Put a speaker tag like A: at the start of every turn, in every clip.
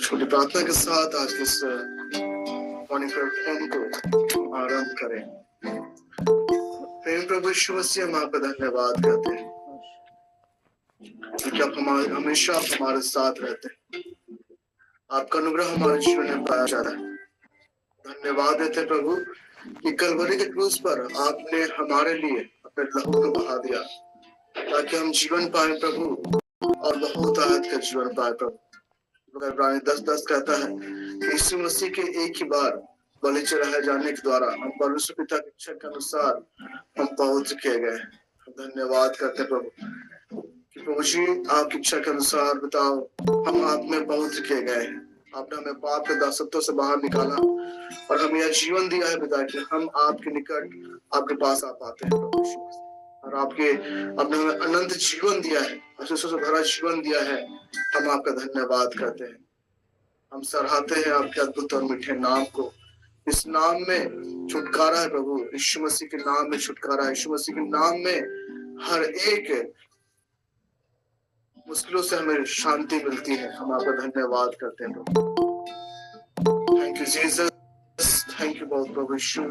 A: छोटी प्रार्थना के साथ आज इस मॉर्निंग प्रेयर को आरंभ करें। प्रेम प्रभु यीशु मसीह, हम आपका धन्यवाद करते हैं क्योंकि आप हमेशा हमारे साथ रहते हैं। आपका अनुग्रह हमारे जीवन में पाया जा रहा है। धन्यवाद देते हैं प्रभु कि कलवरी के क्रूस पर आपने हमारे लिए अपने लहू को बहा दिया ताकि हम जीवन पाए प्रभु, और बहुतायत का जीवन पाए प्रभु। इब्रानी 10:10 कहता है कि यीशु मसीह के एक ही बार बलि चढ़ाए जाने के द्वारा हम परमेश्वर पिता की इच्छा के अनुसार हम पहुंच किए गए। धन्यवाद करते हैं प्रभु कि प्रभु जी आपकी इच्छा के अनुसार बताओ हम आप में पहुंच किए गए। आपने हमें पाप के दासत्व से बाहर निकाला और हमें यह जीवन दिया है पिता कि हम आपके निकट आपके पास आ पाते हैं प्रभु यीशु मसीह। और आपके आपने हमें अनंत जीवन दिया है, आशीषों से भरा जीवन दिया है। हम आपका धन्यवाद करते हैं। हम सराहते हैं आपके अद्भुत और मीठे नाम को। इस नाम में छुटकारा है प्रभु, यीशु मसीह के नाम में छुटकारा है। यीशु मसीह के नाम में हर एक मुश्किलों से हमें शांति मिलती है। हम आपका धन्यवाद करते हैं प्रभु। Thank you Jesus, thank you बहुत प्रभु यीशु,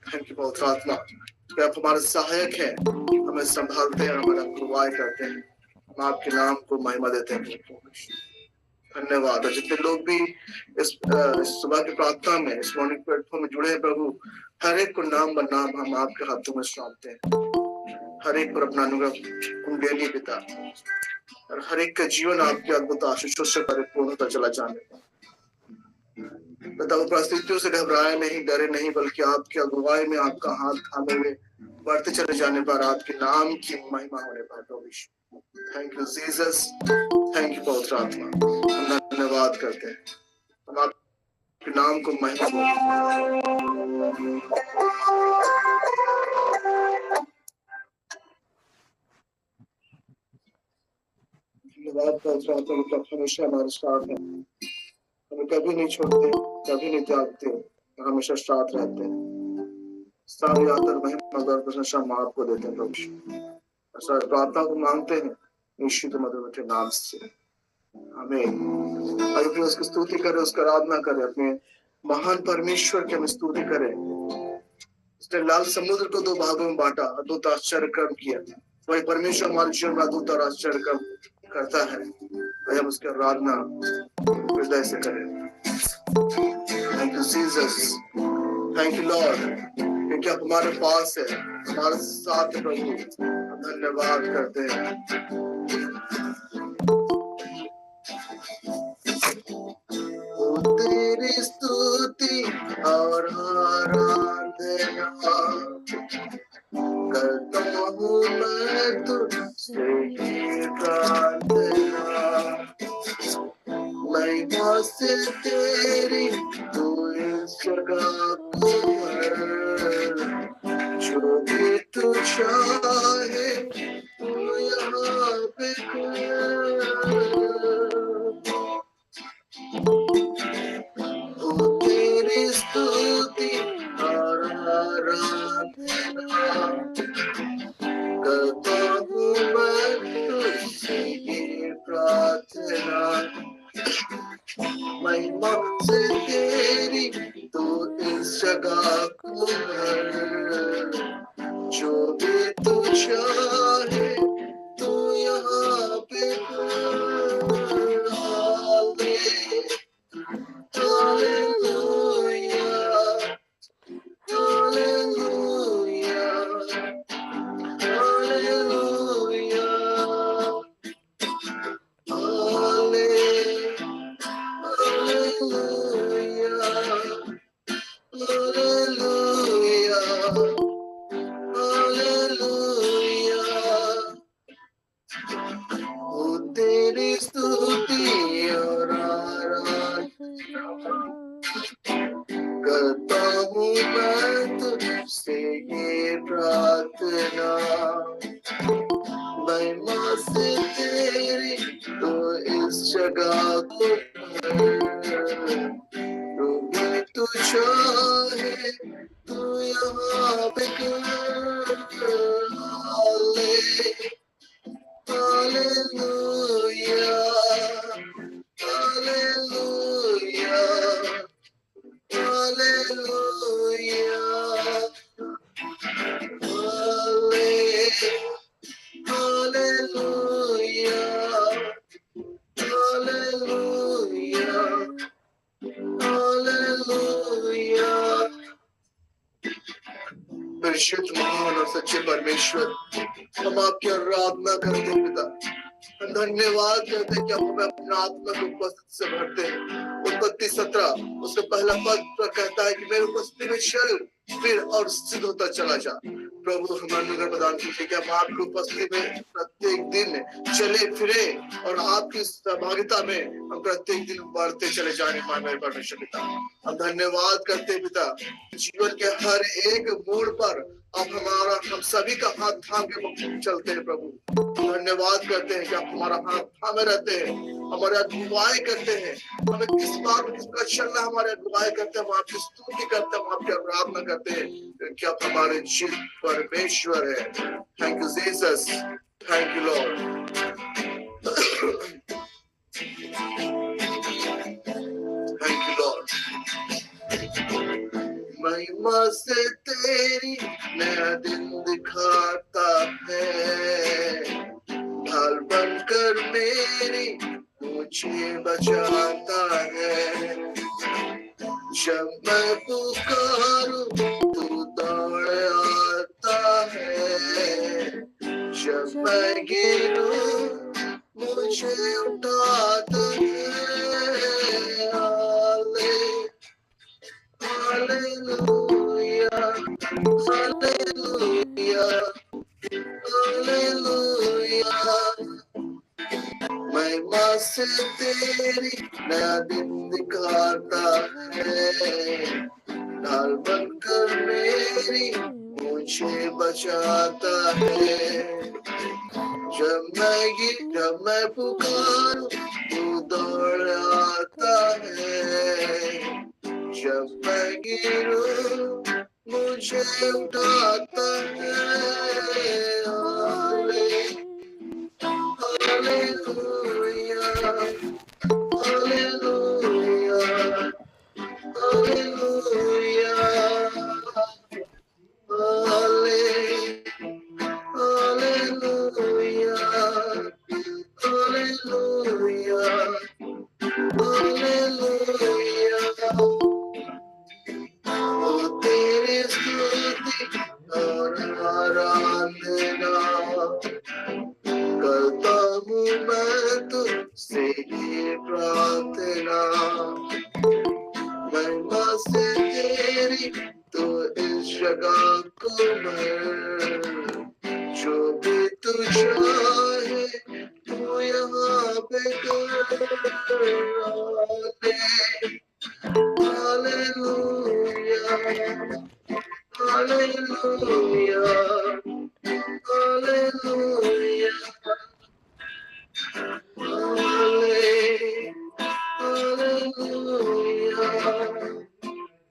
A: थैंक यू बहुत आत्मा कि आप हमारे सहायक हैं, हमें संभालते हैं, हमारा अगुवाई करते हैं। हम आपके नाम को महिमा देते हैं प्रभु यीशु। धन्यवाद। और जितने लोग भी इस सुबह की प्रार्थना में, इस मॉर्निंग प्लेटफॉर्म में जुड़े हैं प्रभु, हर एक को नाम ब नाम हम आपके हाथों में सौंपते हैं। हर एक पर अपना अनुग्रह कुंडेली पिता, और हर एक का जीवन आपके अद्भुत आशीषों से परिपूर्ण होता चला जाने पिता। परिस्थितियों से घबराए नहीं, डरे नहीं, बल्कि आपकी अगुवाई में आपका हाथ थामे हुए बढ़ते चले जाने पर आपके नाम की महिमा होने पर प्रभु यीशु। Thank you Jesus, thank you पवित्र आत्मा। हम धन्यवाद करते हैं, हम आपके नाम को महिमा धन्यवाद पवित्र आत्मा। हमेशा हमारे साथ है, हमें कभी नहीं छोड़ते, कभी नहीं त्यागते, हमेशा साथ रहते हैं। सारी आदर महिमा और प्रशंसा हम आपको देते हैं प्रभु। ऐसा प्रार्थना को मांगते हैं यीशु के मधुर मीठे नाम से, हमें आइए उसकी स्तुति करें, उसका आराधना करें। अपने महान परमेश्वर की हम स्तुति करें। उसने लाल समुद्र को 2 भागों में बांटा, अद्भुत आश्चर्य कर्म किया। वही परमेश्वर हमारे जीवन में अद्भुत और आश्चर्य कर्म करता है। हम उसकी आराधना हृदय से करें। Thank you Jesus, thank you Lord, क्योंकि आप हमारे पास है, हमारे साथ है प्रभु। धन्यवाद करते हैं। तेरी स्तुति और आराधना करता हूँ मैं तुझसे ही प्रार्थना। महिमा से तेरी तू इस जगह को जो भी तू चाहे तू यहाँ पे तेरी स्तुति और आराधना करता हूँ मैं तुझसे ही प्रार्थना। महिमा से तेरी तू इस जगह को जो भी तू चाहे तू यहाँ पे तेरी स्तुति और करता हूँ मैं तुझसे ये प्रार्थना। महिमा से तेरी तो इस जगह को तू चाहे तू यहाँ पे Hallelujah, hallelujah. सच्चे परमेश्वर, हम आपकी आराधना करते हैं पिता। हम धन्यवाद करते हैं कि आप हमें अपना आत्मा की उपस्थिति से भरते हैं। उत्पत्ति 17 उसका पहला पद पर कहता है कि मेरे उपस्थिति में चल फिर और सिद्ध होता चला जा। प्रभु हमारे अनुग्रह प्रदान कीजिए कि हम आपकी उपस्थिति में प्रत्येक दिन चले फिरे और आपकी सहभागिता में हम प्रत्येक दिन बढ़ते चले जाने पाए मेरे परमेश्वर पिता। हम धन्यवाद करते हैं पिता, जीवन के हर एक मोड़ पर आप हमारा हम सभी का हाथ थाम के चलते हैं प्रभु। धन्यवाद करते हैं कि आप हमारा हाथ थामे रहते हैं, हमारे अगुवाई करते हैं, हमें किस बात में किस प्रकार चलना हमारे अगुवाई करते हैं, हम आपकी स्तुति करते हैं, हम आपकी आराधना करते हैं कि आप हमारे जीवित परमेश्वर है। Thank you Jesus, thank you lord. Thank you Lord. महिमा से तेरी नया दिन दिखाता है, ढाल बनकर मेरी मुझे बचाता है। जब मैं पुकारूं तू दौड़ आता है, जब मैं गिरूं मुझे उठाता है। Hallelujah, hallelujah, hallelujah. महिमा से तेरी नया दिन दिखाता है, ढाल बनकर मेरी मुझे बचाता है। जब मैं पुकारूं तू दौड़ आता है, जब मैं गिरूं मुझे उठाता है। Hallelujah, hallelujah, hallelujah, hallelujah, hallelujah, hallelujah. ओ तेरी स्तुति और आराधना करता हूँ मैं तुझसे ये प्रार्थना। महिमा से तेरी तो इस जगह को भर, जो भी तू चाहे तू यहाँ पे कर। Hallelujah, hallelujah, hallelujah, hallelujah,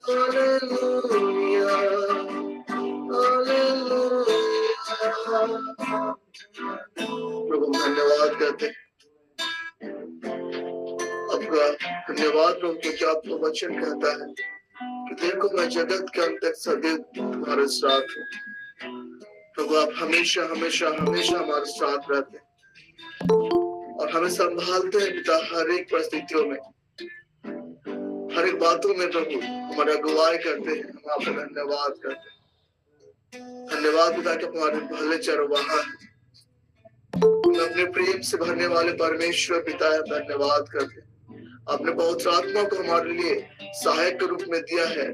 A: hallelujah, hallelujah. प्रभु धन्यवाद करते हैं आपका, धन्यवाद प्रभु क्योंकि आपका वचन कहता है कि देखो मैं जगत के अंत तक सदैव तुम्हारे साथ हूँ। प्रभु आप हमेशा हमेशा हमेशा हमारे साथ रहते हैं और हमें संभालते हैं पिता, हर एक परिस्थितियों में, हर एक बातों में प्रभु हमारा अगुवाई करते हैं। हम आपका धन्यवाद करते हैं। धन्यवाद पिता कि हमारे भले चरवाहा हैं, हमें अपने प्रेम से भरने वाले परमेश्वर पिता है। धन्यवाद करते हैं आपने पवित्र आत्मा को हमारे लिए सहायक के रूप में दिया है।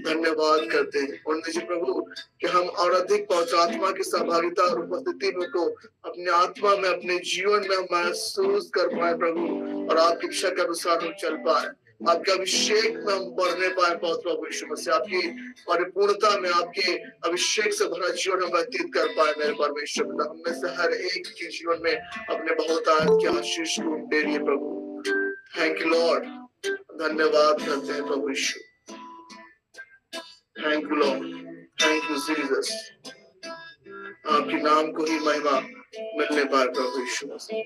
A: धन्यवाद करते हैं और दीजिए प्रभु कि हम और अधिक पवित्र आत्मा की सहभागिता और उपस्थिति में को अपने आत्मा में अपने जीवन में महसूस कर पाए प्रभु, और आपकी इच्छा के अनुसार हम चल पाए, आपके अभिषेक में हम बढ़ने पाए। पवित्र प्रभु यीशु मसीह आपकी परिपूर्णता में आपके अभिषेक से भरा जीवन हम व्यतीत कर पाए मेरे परमेश्वर पिता। हम में से हर एक के जीवन में अपने बहुतायत के आशीष को दे रही है प्रभु। थैंक यू लॉर्ड, धन्यवाद करते हैं प्रभु यीशु। Thank you lord, thank you Jesus. आपके नाम को ही महिमा मिलने पाए प्रभु यीशु मसीह।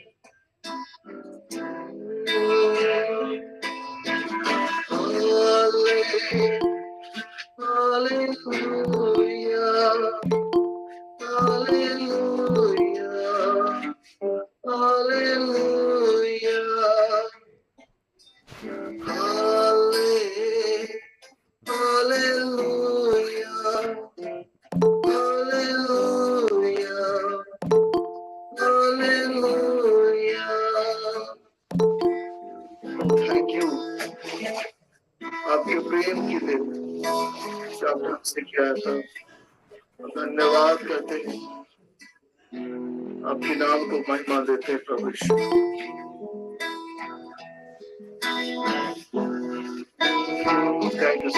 A: Hallelujah, hallelujah, hallelujah, hallelujah, hallelujah. प्रेम की देन जो आपने हमसे किया था। धन्यवाद करते हैं, आपके नाम को महिमा देते हैं प्रभु यीशु। थैंक यू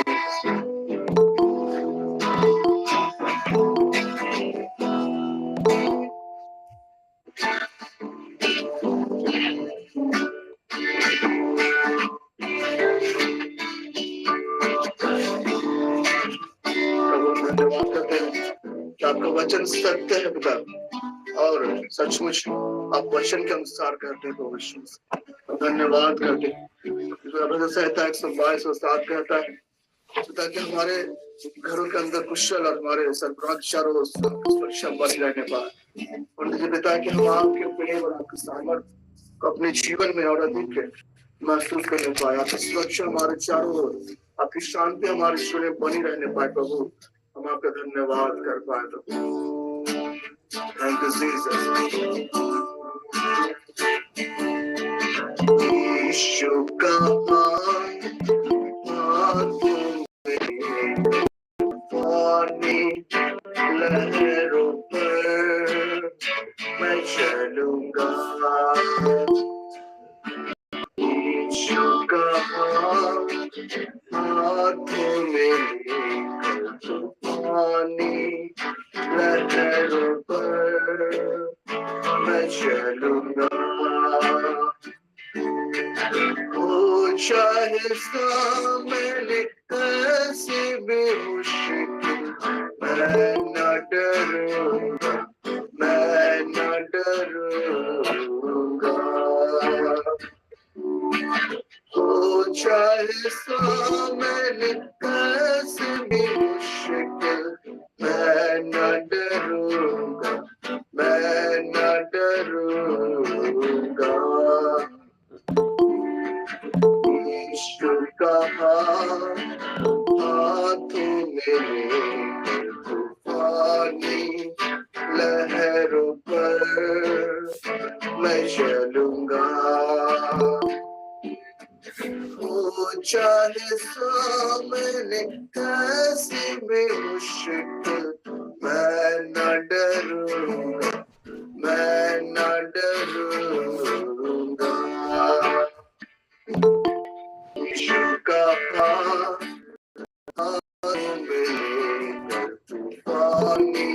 A: प्रभु, धन्यवाद करते हैं कि आपका वचन सत्य है पिता, और सचमुच आप वचन के अनुसार करते हैं प्रभु यीशु। धन्यवाद करते हैं। संहिता 122:7 कहता है ताकि हमारे घरों के अंदर कुशल और हमारे सरबराह चारों ओर सुरक्षा बनी रहने पाए। और मुझे पिता कि हम आपके प्रेम और आपके सामर्थ्य को अपने जीवन में और अधिक महसूस करने पाए। आपकी सुरक्षा हमारे चारों ओर, आपकी शांति हमारे जीवन में बनी रहने पाए प्रभु। हम आपका धन्यवाद कर पाए प्रभु। Thank you Jesus. यीशु का पानी लहरों पर मैं चलूंगा। यीशु का हाथों में लेकर पानी लहरों पर मैं चलूंगा। हो चाहे सामने कैसे भी मुश्किल, मैं न डरूंगा, मैं न डरूंगा। हो चाहे सामने कैसे भी मुश्किल, मैं न डरूंगा, मैं न डरूंगा। यीशु का हाथों में लेकर तूफानी लहरों पर मैं चलूंगा। हो चाहे सामने कैसी भी मुश्किल, मैं न डरूंगा, मैं न डरूंगा। यीशु का हाथों में लेकर तूफानी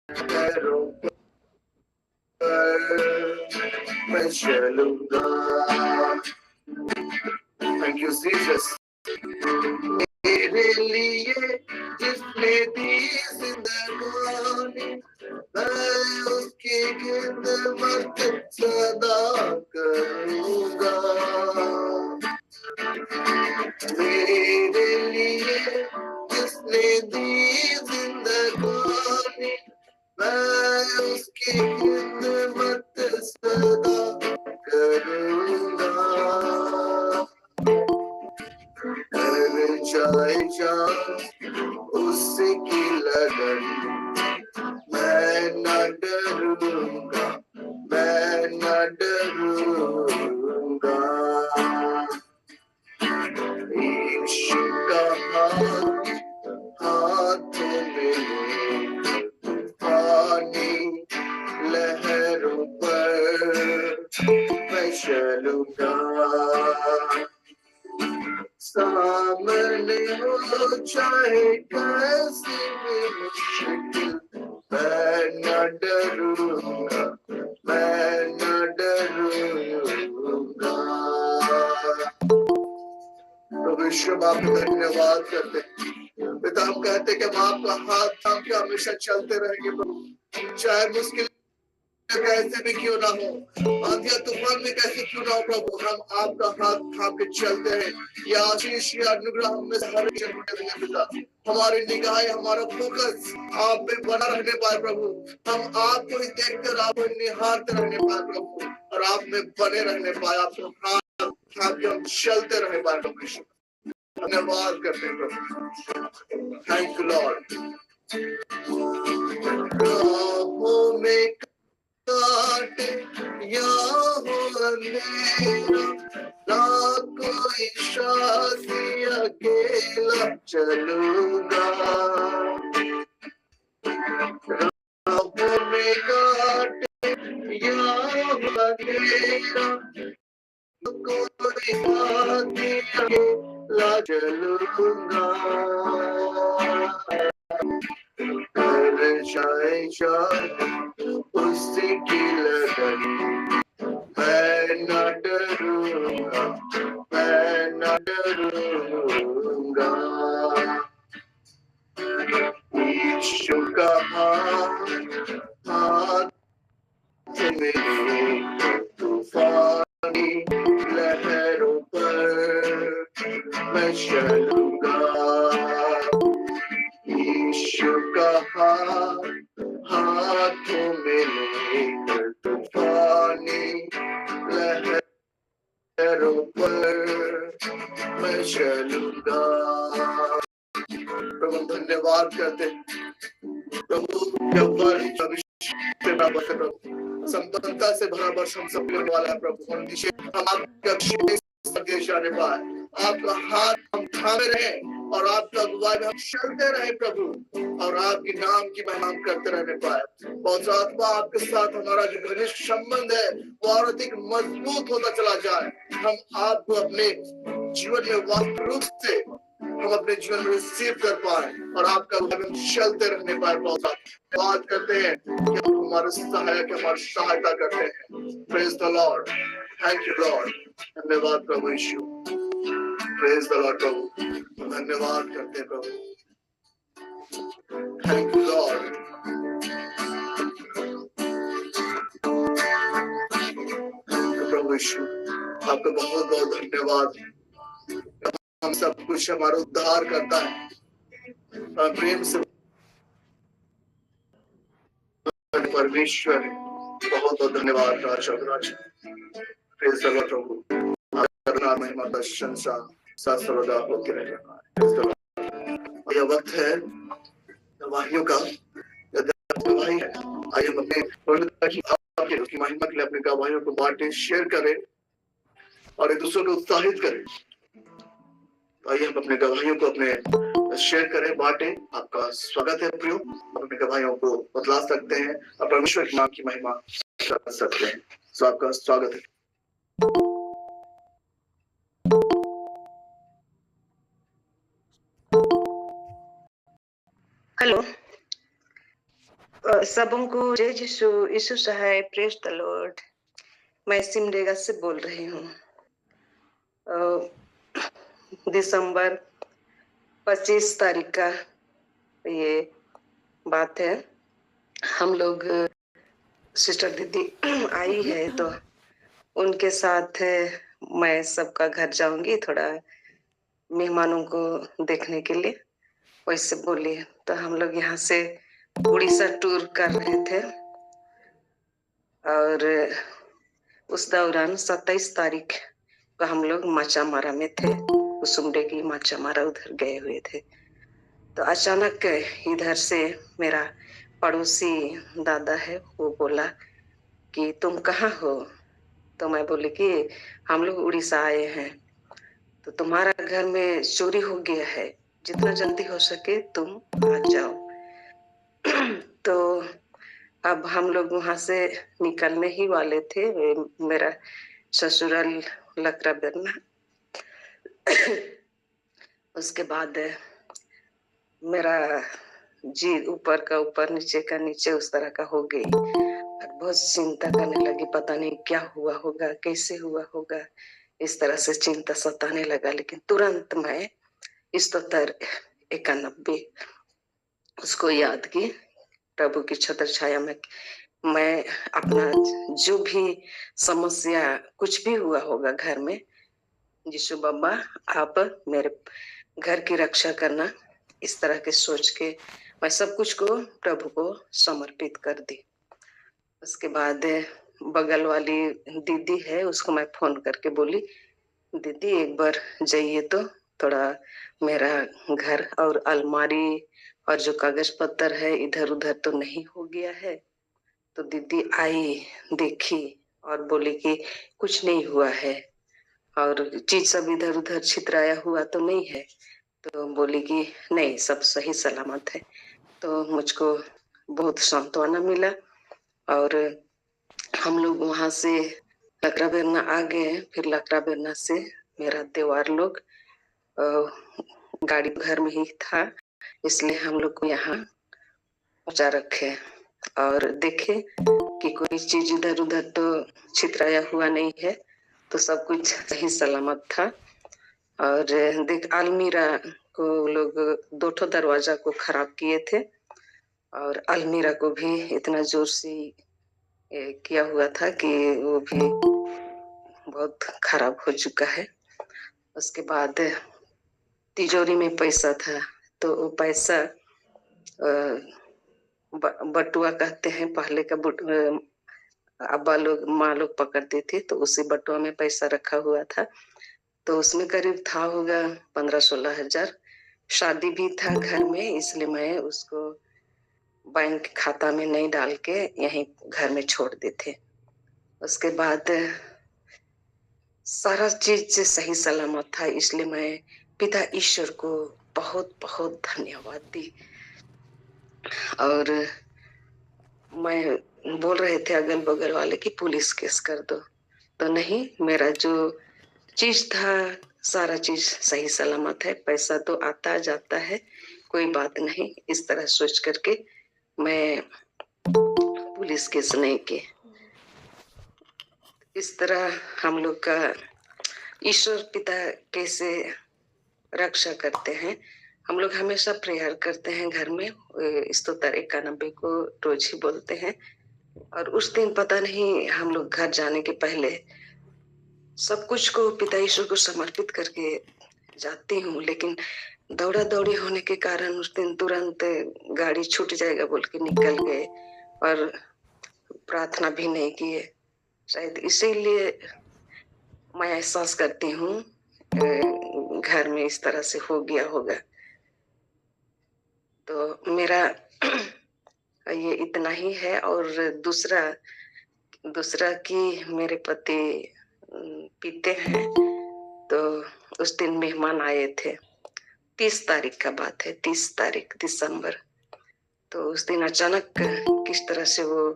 A: लहरों पर मैं चलूंगा। Thank you Jesus. मेरे लिए जिसने दी जिंदगानी, मैं उसकी खिदमत सदा करूंगा। मेरे लिए जिसने दी जिंदगानी, मैं उसकी खिदमत सदा करूंगा। कर जाए जान उसकी लगन, मैं न डरूंगा, मैं न डरूंगा। यीशु का हाथों में लेकर तूफानी लहरों पर मैं चलूंगा। सामने हो चाहे कैसी भी मुश्किल, मैं न डरूंगा, मैं न डरूंगा। प्रभु यीशु हम आपको धन्यवाद करते हैं पिता। हम कहते हैं कि हम आपका हाथ थाम के हमेशा चलते रहेंगे प्रभु, चाहे मुश्किल कैसे भी क्यों ना हो, आंधिया तूफान में कैसे क्यों ना हो प्रभु, हम आपका हाथ थाम के चलते हैं। ये आशीष या अनुग्रह हमें हर देंगे पिता। हमारी निगाहें, हमारा फोकस आप पे बना रहने पाए प्रभु। हम आपको ही देखकर आपको निहारते रहने पाए प्रभु, और आप में बने रहने पाए। आपको हाथ थाम के हम चलते रहे पाए प्रभु। धन्यवाद करते हैं प्रभु। Thank you Lord. राहों में काटे या हो अंधेरा, ना कोई शादी अकेला चलूंगा, रब में काटे या बनेरा, कोई शादी अकेला चलूंगा, कर जाए उसकी लगन, मैं न डरूंगा, मैं न डरूंगा। यीशु का हाथ मेरे तूफानी लहरों पर मैं चलूंगा, यीशु का हाथों में लेकर तूफानी लहरों पर मैं चलूंगा। प्रभु धन्यवाद करते प्रभु, संपन्नता से भरा वर्ष हम सब करने वाला है प्रभु, हम आपके जाने पाए, आपका हाथ हम थामे रहे और आपका अगुवाई में हम चलते रहे प्रभु, और आपके नाम की महिमा हम करते रहने पाए। बहुत आत्मा आपके साथ हमारा जो घनिष्ठ संबंध है वो और अधिक मजबूत होता चला जाए, हम आपको अपने जीवन में वास्तविक रूप से हम अपने जीवन में रिसीव कर पाए और आपका हम चलते रहने पाए। बहुत बात करते हैं कि आप हमारे सहायक, हमारी सहायता करते हैं। Praise the Lord, thank you Lord. धन्यवाद प्रभु यीशु, प्रेज द लॉर्ड प्रभु, धन्यवाद करते हैं प्रभु, थैंक यू लॉर्ड। प्रभु यीशु आपका बहुत बहुत धन्यवाद, हम सब कुछ हमारा उद्धार करता है, प्रेम से परमेश्वर बहुत बहुत धन्यवाद। राजा प्रेज द लॉर्ड प्रभु, आपका महिमा प्रशंसा सर्वदा होती रहेगा। यह वक्त है गवाहियों का, गवाही है। आइए हम अपने उसकी महिमा के लिए अपने गवाहियों को बांटे, शेयर करें और एक दूसरे को उत्साहित करें। आइए हम अपने गवाहियों को अपने शेयर करें, बांटे। आपका स्वागत है प्रियो, आप अपने गवाहियों को बतला सकते हैं और परमेश्वर के नाम की महिमा कर सकते हैं। तो आपका स्वागत है।
B: हेलो सबको, जय यीशु सहाय, प्रेज द लॉर्ड। मैं सिमडेगा से बोल रही हूँ। दिसंबर 25 तारीख का ये बात है। हम लोग सिस्टर दीदी आई है तो उनके साथ मैं सबका घर जाऊंगी, थोड़ा मेहमानों को देखने के लिए, वैसे बोली। तो हम लोग यहाँ से उड़ीसा टूर कर रहे थे और उस दौरान 27 तारीख को हम लोग माचामारा में थे, कुसुमडे की माचामारा उधर गए हुए थे। तो अचानक इधर से मेरा पड़ोसी दादा है, वो बोला कि तुम कहाँ हो? तो मैं बोली कि हम लोग उड़ीसा आए हैं, तो तुम्हारा घर में चोरी हो गया है, जितना जल्दी हो सके तुम आ जाओ। तो अब हम लोग वहां से निकलने ही वाले थे, मेरा ससुराल लकड़ा बेरना। उसके बाद मेरा जी ऊपर का ऊपर, नीचे का नीचे, उस तरह का हो गई और बहुत चिंता करने लगी, पता नहीं क्या हुआ होगा, कैसे हुआ होगा, इस तरह से चिंता सताने लगा। लेकिन तुरंत मैं स्तोत्र 91 उसको याद की, प्रभु की छत्र छाया में मैं अपना जो भी समस्या कुछ भी हुआ होगा घर में, यीशु बाबा आप मेरे घर की रक्षा करना, इस तरह के सोच के मैं सब कुछ को प्रभु को समर्पित कर दी। उसके बाद बगल वाली दीदी है, उसको मैं फोन करके बोली, दीदी एक बार जाइए तो थोड़ा मेरा घर और अलमारी और जो कागज पत्तर है इधर उधर तो नहीं हो गया है। तो दीदी आई, देखी और बोली कि कुछ नहीं हुआ है, और चीज सब इधर उधर छितराया हुआ तो नहीं है। तो बोली कि नहीं, सब सही सलामत है। तो मुझको बहुत सांत्वना मिला। और हम लोग वहां से लकड़ा बेरना आ गए। फिर लकड़ा बेरना से मेरा त्योहार लोग गाड़ी घर में ही था, इसलिए हम लोग को यहाँ पहुंचा रखे और देखे कि कोई चीज इधर उधर तो छितराया हुआ नहीं है, तो सब कुछ सही सलामत था। और देख, अलमीरा को लोग 2 दरवाजा को खराब किए थे और अलमीरा को भी इतना जोर से किया हुआ था कि वो भी बहुत खराब हो चुका है। उसके बाद तिजोरी में पैसा था, तो वो पैसा बटुआ कहते हैं, पहले का अब्बा लोग माँ लोग पकड़ती थी, तो उसी बटुआ में पैसा रखा हुआ था। तो उसमें करीब था होगा 15-16 हजार। शादी भी था घर में, इसलिए मैं उसको बैंक खाता में नहीं डाल के यहीं घर में छोड़ देते। उसके बाद सारा चीज से सही सलामत था, इसलिए मैं पिता ईश्वर को बहुत बहुत धन्यवाद दी। और मैं बोल रहे थे अगल बगल वाले कि पुलिस केस कर दो, तो नहीं, मेरा जो चीज था सारा चीज सही सलामत है। पैसा तो आता जाता है, कोई बात नहीं, इस तरह सोच करके मैं पुलिस केस नहीं की। इस तरह हम लोग का ईश्वर पिता कैसे रक्षा करते हैं। हम लोग हमेशा प्रेयर करते हैं घर में, स्तोत्र 91 को रोज ही बोलते हैं। और उस दिन पता नहीं, हम लोग घर जाने के पहले सब कुछ को पिता ईश्वर को समर्पित करके जाती हूँ, लेकिन दौड़ा दौड़ी होने के कारण उस दिन तुरंत गाड़ी छूट जाएगा बोल के निकल गए और प्रार्थना भी नहीं किए। शायद इसीलिए मैं एहसास करती हूँ घर में इस तरह से हो गया होगा। तो मेरा ये इतना ही है। और दूसरा कि मेरे पति पीते हैं, तो उस दिन मेहमान आए थे। 30 तारीख का बात है, 30 तारीख दिसंबर। तो उस दिन अचानक किस तरह से वो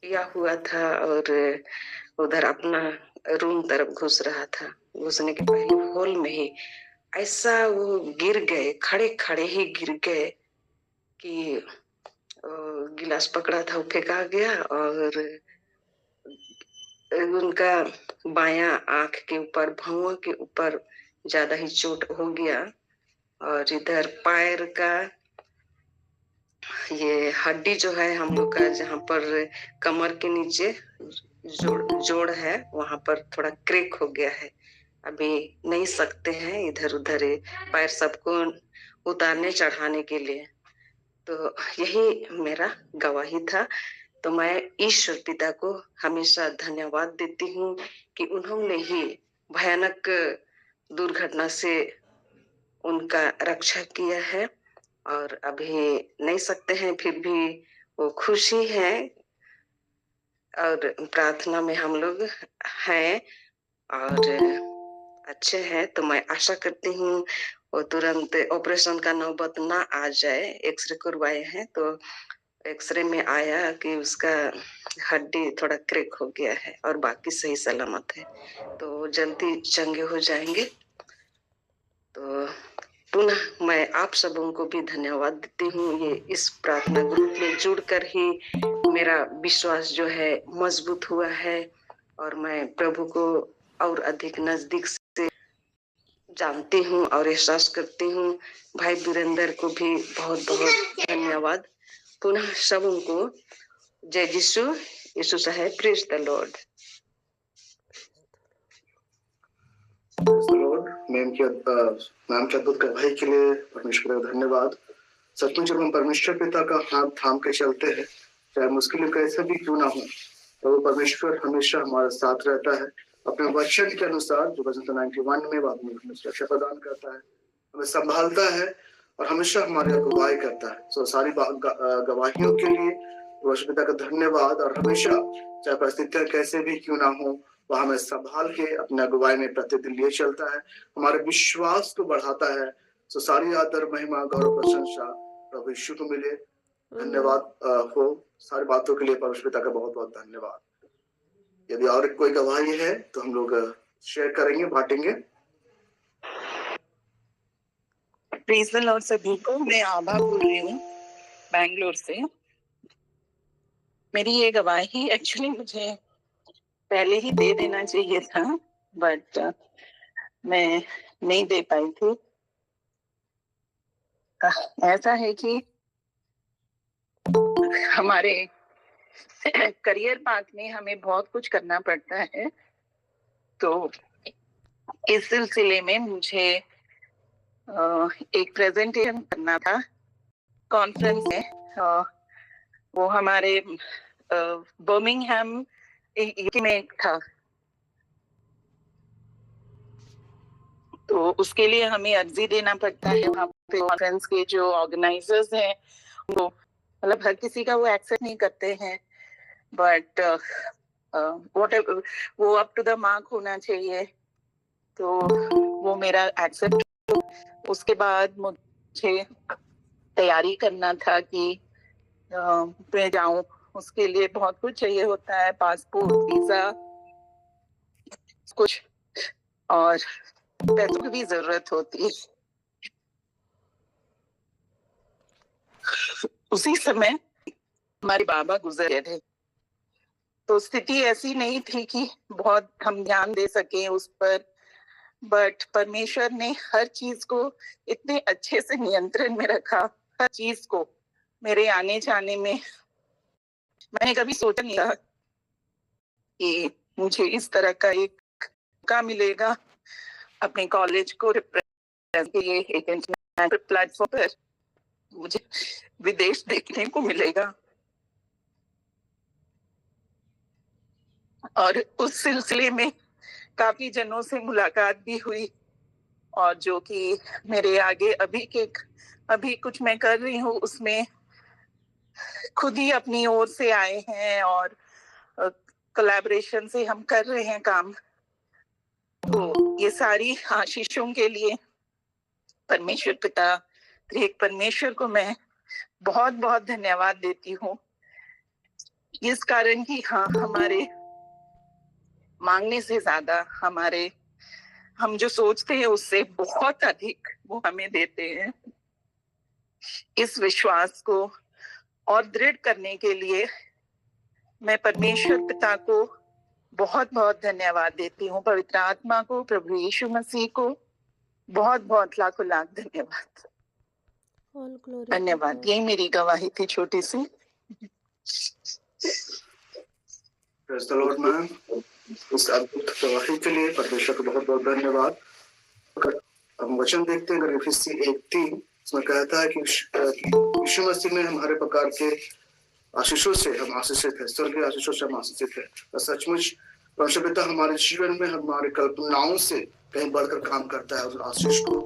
B: पिया हुआ था और उधर अपना रूम तरफ घुस रहा था। घुसने के पहले हॉल में ही ऐसा वो गिर गए, खड़े खड़े ही गिर गए कि गिलास पकड़ा था वो फेंका गया और उनका बायां आंख के ऊपर, भौंआ के ऊपर ज्यादा ही चोट हो गया। और इधर पैर का ये हड्डी जो है हम लोग का, जहाँ पर कमर के नीचे जोड़ है, वहां पर थोड़ा क्रैक हो गया है। अभी नहीं सकते हैं इधर उधर पैर सबको उतारने चढ़ाने के लिए। तो यही मेरा गवाही था। तो मैं ईश्वर पिता को हमेशा धन्यवाद देती हूँ कि उन्होंने ही भयानक दुर्घटना से उनका रक्षा किया है। और अभी नहीं सकते हैं, फिर भी वो खुशी है और प्रार्थना में हम लोग हैं और अच्छे हैं। तो मैं आशा करती हूँ वो तुरंत ऑपरेशन का नौबत ना आ जाए। एक्सरे करवाए हैं, तो एक्सरे में आया कि उसका हड्डी थोड़ा क्रैक हो गया है और बाकी सही सलामत है, तो जल्दी चंगे हो जाएंगे। तो पुनः मैं आप सबों को भी धन्यवाद देती हूँ। ये इस प्रार्थना ग्रुप में जुड़कर ही मेरा विश्वास जो है मजबूत हुआ है और मैं प्रभु को और अधिक नजदीक से जानती हूँ और एहसास करती हूँ। भाई वीरेंद्र को भी बहुत बहुत धन्यवाद। पुनः सबों को जय यीशु। यीशु साहेब, प्रेज द लॉर्ड।
A: मैम के अद्भुत गवाही के लिए परमेश्वर का धन्यवाद। सचमुच जब हम परमेश्वर पिता का हाथ थाम के चलते हैं, चाहे मुश्किलें कैसे भी क्यों ना हो, तो वो परमेश्वर हमेशा हमारे साथ रहता है। अपने वचन के अनुसार जो वचन 91 में बात में हमें सुरक्षा प्रदान करता है, हमें संभालता है और हमेशा हमारी अगुवाई करता है। सो सारी गवाहियों के लिए परमेश्वर पिता का धन्यवाद। और हमेशा चाहे परिस्थितियां कैसे भी क्यों ना हो, वह हमें संभाल के अपने अगुवाई में प्रतिदिन लिए चलता है, हमारे विश्वास को बढ़ाता है। तो सारी आदर महिमा गौरव प्रशंसा प्रभु यीशु को मिले। धन्यवाद हो सारी बातों के लिए परमेश्वर पिता का बहुत बहुत धन्यवाद। यदि और कोई गवाही है तो हम लोग शेयर करेंगे, बांटेंगे।
C: प्रेज़ द लॉर्ड सभी को। मैं आभा बोल रही हूँ बैंगलोर से। मेरी ये गवाही एक्चुअली मुझे पहले ही दे देना चाहिए था, बट मैं नहीं दे पाई थी। ऐसा है कि हमारे करियर पाथ में हमें बहुत कुछ करना पड़ता है, तो इस सिलसिले में मुझे एक प्रेजेंटेशन करना था कॉन्फ्रेंस में। वो हमारे बर्मिंगहैम में था, तो उसके लिए हमें अर्जी देना पड़ता है। वहाँ पे कॉन्फ्रेंस के जो ऑर्गेनाइजर्स हैं वो मतलब हर किसी का वो एक्सेप्ट नहीं करते हैं, बट वो अप टू द मार्क होना चाहिए, तो वो मेरा एक्सेप्ट। उसके बाद मुझे तैयारी करना था कि मैं जाऊं। उसके लिए बहुत कुछ चाहिए होता है, पासपोर्ट, वीजा, कुछ और पैसों की भी जरूरत होती है। उसी समय हमारे बाबा गुजर गए थे, तो स्थिति ऐसी नहीं थी कि बहुत हम ध्यान दे सके उस पर, बट परमेश्वर ने हर चीज को इतने अच्छे से नियंत्रण में रखा। हर चीज को मेरे आने जाने में मैंने कभी सोचा नहीं था कि मुझे इस तरह का एक मौका मिलेगा अपने कॉलेज को रिप्रेजेंट के लिए एक इंटरनेशनल प्लेटफॉर्म पर मुझे विदेश देखने को मिलेगा। और उस सिलसिले में काफी जनों से मुलाकात भी हुई, और जो कि मेरे आगे अभी कुछ मैं कर रही हूँ उसमें खुद ही अपनी ओर से आए हैं, और कोलैबोरेशन से हम कर रहे हैं काम। तो ये सारी आशीषों के लिए परमेश्वर पिता त्रिएक परमेश्वर को मैं बहुत बहुत धन्यवाद देती हूँ, इस कारण कि हाँ, हमारे मांगने से ज्यादा हम जो सोचते हैं उससे बहुत अधिक वो हमें देते हैं। इस विश्वास को और दृढ़ करने के लिए मैं परमेश्वर पिता को बहुत बहुत धन्यवाद देती हूँ, पवित्र आत्मा को, प्रभु यीशु मसीह को बहुत बहुत लाखों लाख धन्यवाद। धन्यवाद। यही मेरी गवाही थी छोटी सी।
A: Praise the Lord, ma'am. इस अद्भुत गवाही के लिए परमेश्वर को बहुत बहुत धन्यवाद। हम वचन देखते हैं अगर इफिसी 1:3 इसमें कहता है कि यीशु मसीह में हमारे प्रकार के आशीषों से हम आशीषित है, स्वर्गीय आशीषों से हम आशीषित है। और सचमुच परमेश्वर पिता हमारे जीवन में हमारे कल्पनाओं से कहीं बढ़कर काम करता है। उस आशीष को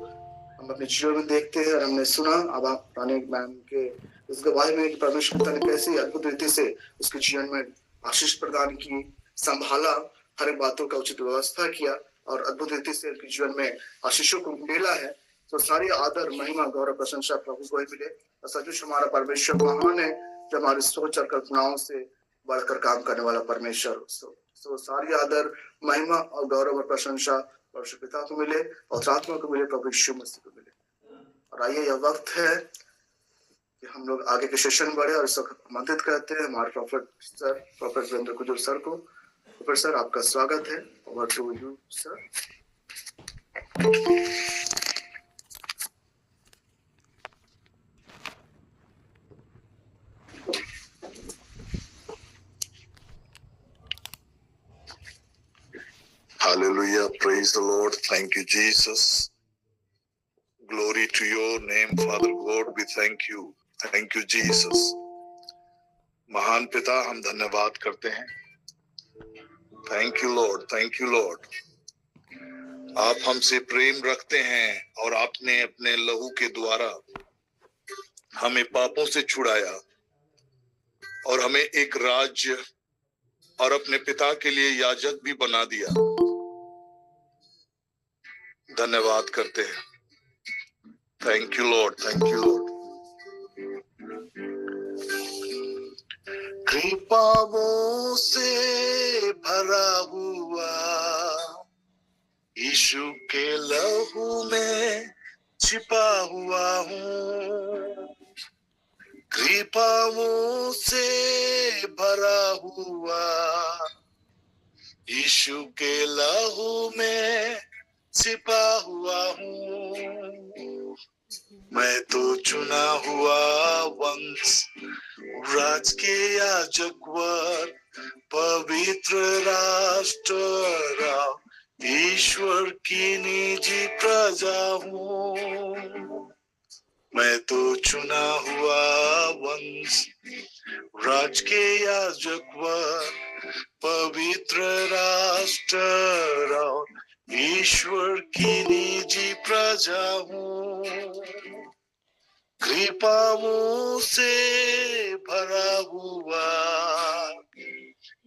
A: हम अपने जीवन में देखते हैं, और हमने सुना अब आप रानी मैम के इस गवाही में कि परमेश्वर पिता ने कैसे अद्भुत रीति से उसके जीवन में आशीष प्रदान की, संभाला, हर एक बातों का उचित व्यवस्था किया, और अद्भुत रीति से उसके जीवन में आशीषों को मिला है। तो सारी आदर महिमा गौरव प्रशंसा प्रभु को ही मिले। और सचमुच हमारा परमेश्वर महान है, जो हमारी सोच और कल्पनाओं से बढ़कर काम करने वाला परमेश्वर। तो सारी आदर महिमा और गौरव और प्रशंसा परमेश्वर पिता को मिले और आत्मा को मिले, प्रभु यीशु मसीह को मिले। और आइए यह वक्त है कि हम लोग आगे के सेशन बढ़े, और इस वक्त आमंत्रित करते हैं हमारे प्रोफेट वीरेंद्र कुजूर सर को। प्रोफेसर सर, आपका स्वागत है। Over to you sir.
D: Hallelujah. Praise the Lord. Thank you, Jesus. Glory to your name, Father God. We thank you. Thank you, Jesus. महान पिता, हम धन्यवाद करते हैं। Thank you, Lord. Thank you, Lord. आप हमसे प्रेम रखते हैं, और आपने अपने लहू के द्वारा हमें पापों से छुड़ाया और हमें एक राज्य और अपने पिता के लिए याजक भी बना दिया। धन्यवाद करते हैं। Thank you lord, thank you lord. कृपाओं से भरा हुआ यीशु के लहू में छिपा हुआ हूँ। कृपाओं से भरा हुआ यीशु के लहू में छिपा हुआ हूँ। मैं तो चुना हुआ वंश, राज के याजक वर, पवित्र राष्ट्र, ईश्वर की निजी प्रजा हूँ। मैं तो चुना हुआ वंश, राज के याजक वर, पवित्र राष्ट्र, ईश्वर की निजी प्रजा हूँ। कृपाओं से भरा हुआ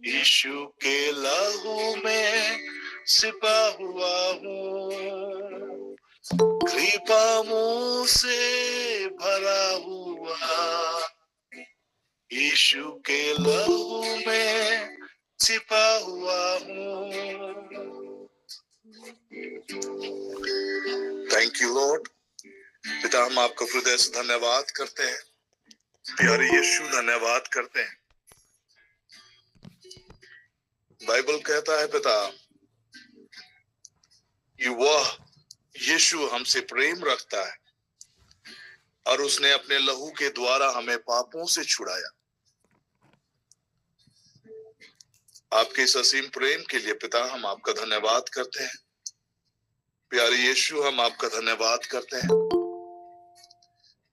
D: यीशु के लहू में छिपा हुआ हूँ। कृपाओं से भरा हुआ यीशु के लहू में छिपा हुआ हूँ। Thank you Lord. पिता, हम आपका हृदय से धन्यवाद करते हैं। प्यारे यीशु, धन्यवाद करते हैं। बाइबल कहता है पिता कि वह यीशु हमसे प्रेम रखता है और उसने अपने लहू के द्वारा हमें पापों से छुड़ाया। आपके इस असीम प्रेम के लिए पिता हम आपका धन्यवाद करते हैं। प्यारे यीशु, हम आपका धन्यवाद करते हैं।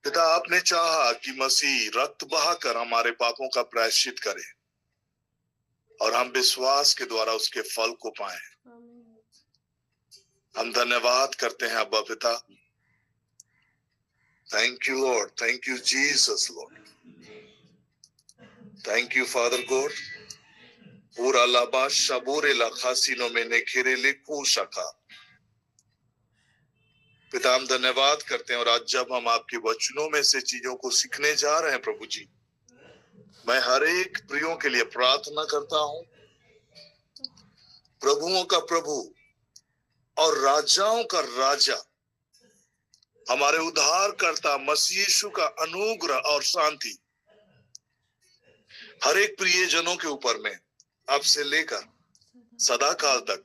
D: पिता, आपने चाहा कि मसीह रक्त बहाकर हमारे पापों का प्रायश्चित करे और हम विश्वास के द्वारा उसके फल को पाएं। हम धन्यवाद करते हैं अब्बा पिता। Thank you lord, thank you Jesus Lord, thank you father God. पूरा लाबा शबूरे लखासीनो में ने खेरेले को शका। पिता, हम धन्यवाद करते हैं और आज जब हम आपके वचनों में से चीजों को सीखने जा रहे हैं प्रभु जी, मैं हर एक प्रियों के लिए प्रार्थना करता हूं। प्रभुओं का प्रभु और राजाओं का राजा, हमारे उद्धारकर्ता मसीह यीशु का अनुग्रह और शांति हर एक प्रिय जनों के ऊपर में अब से लेकर सदा काल तक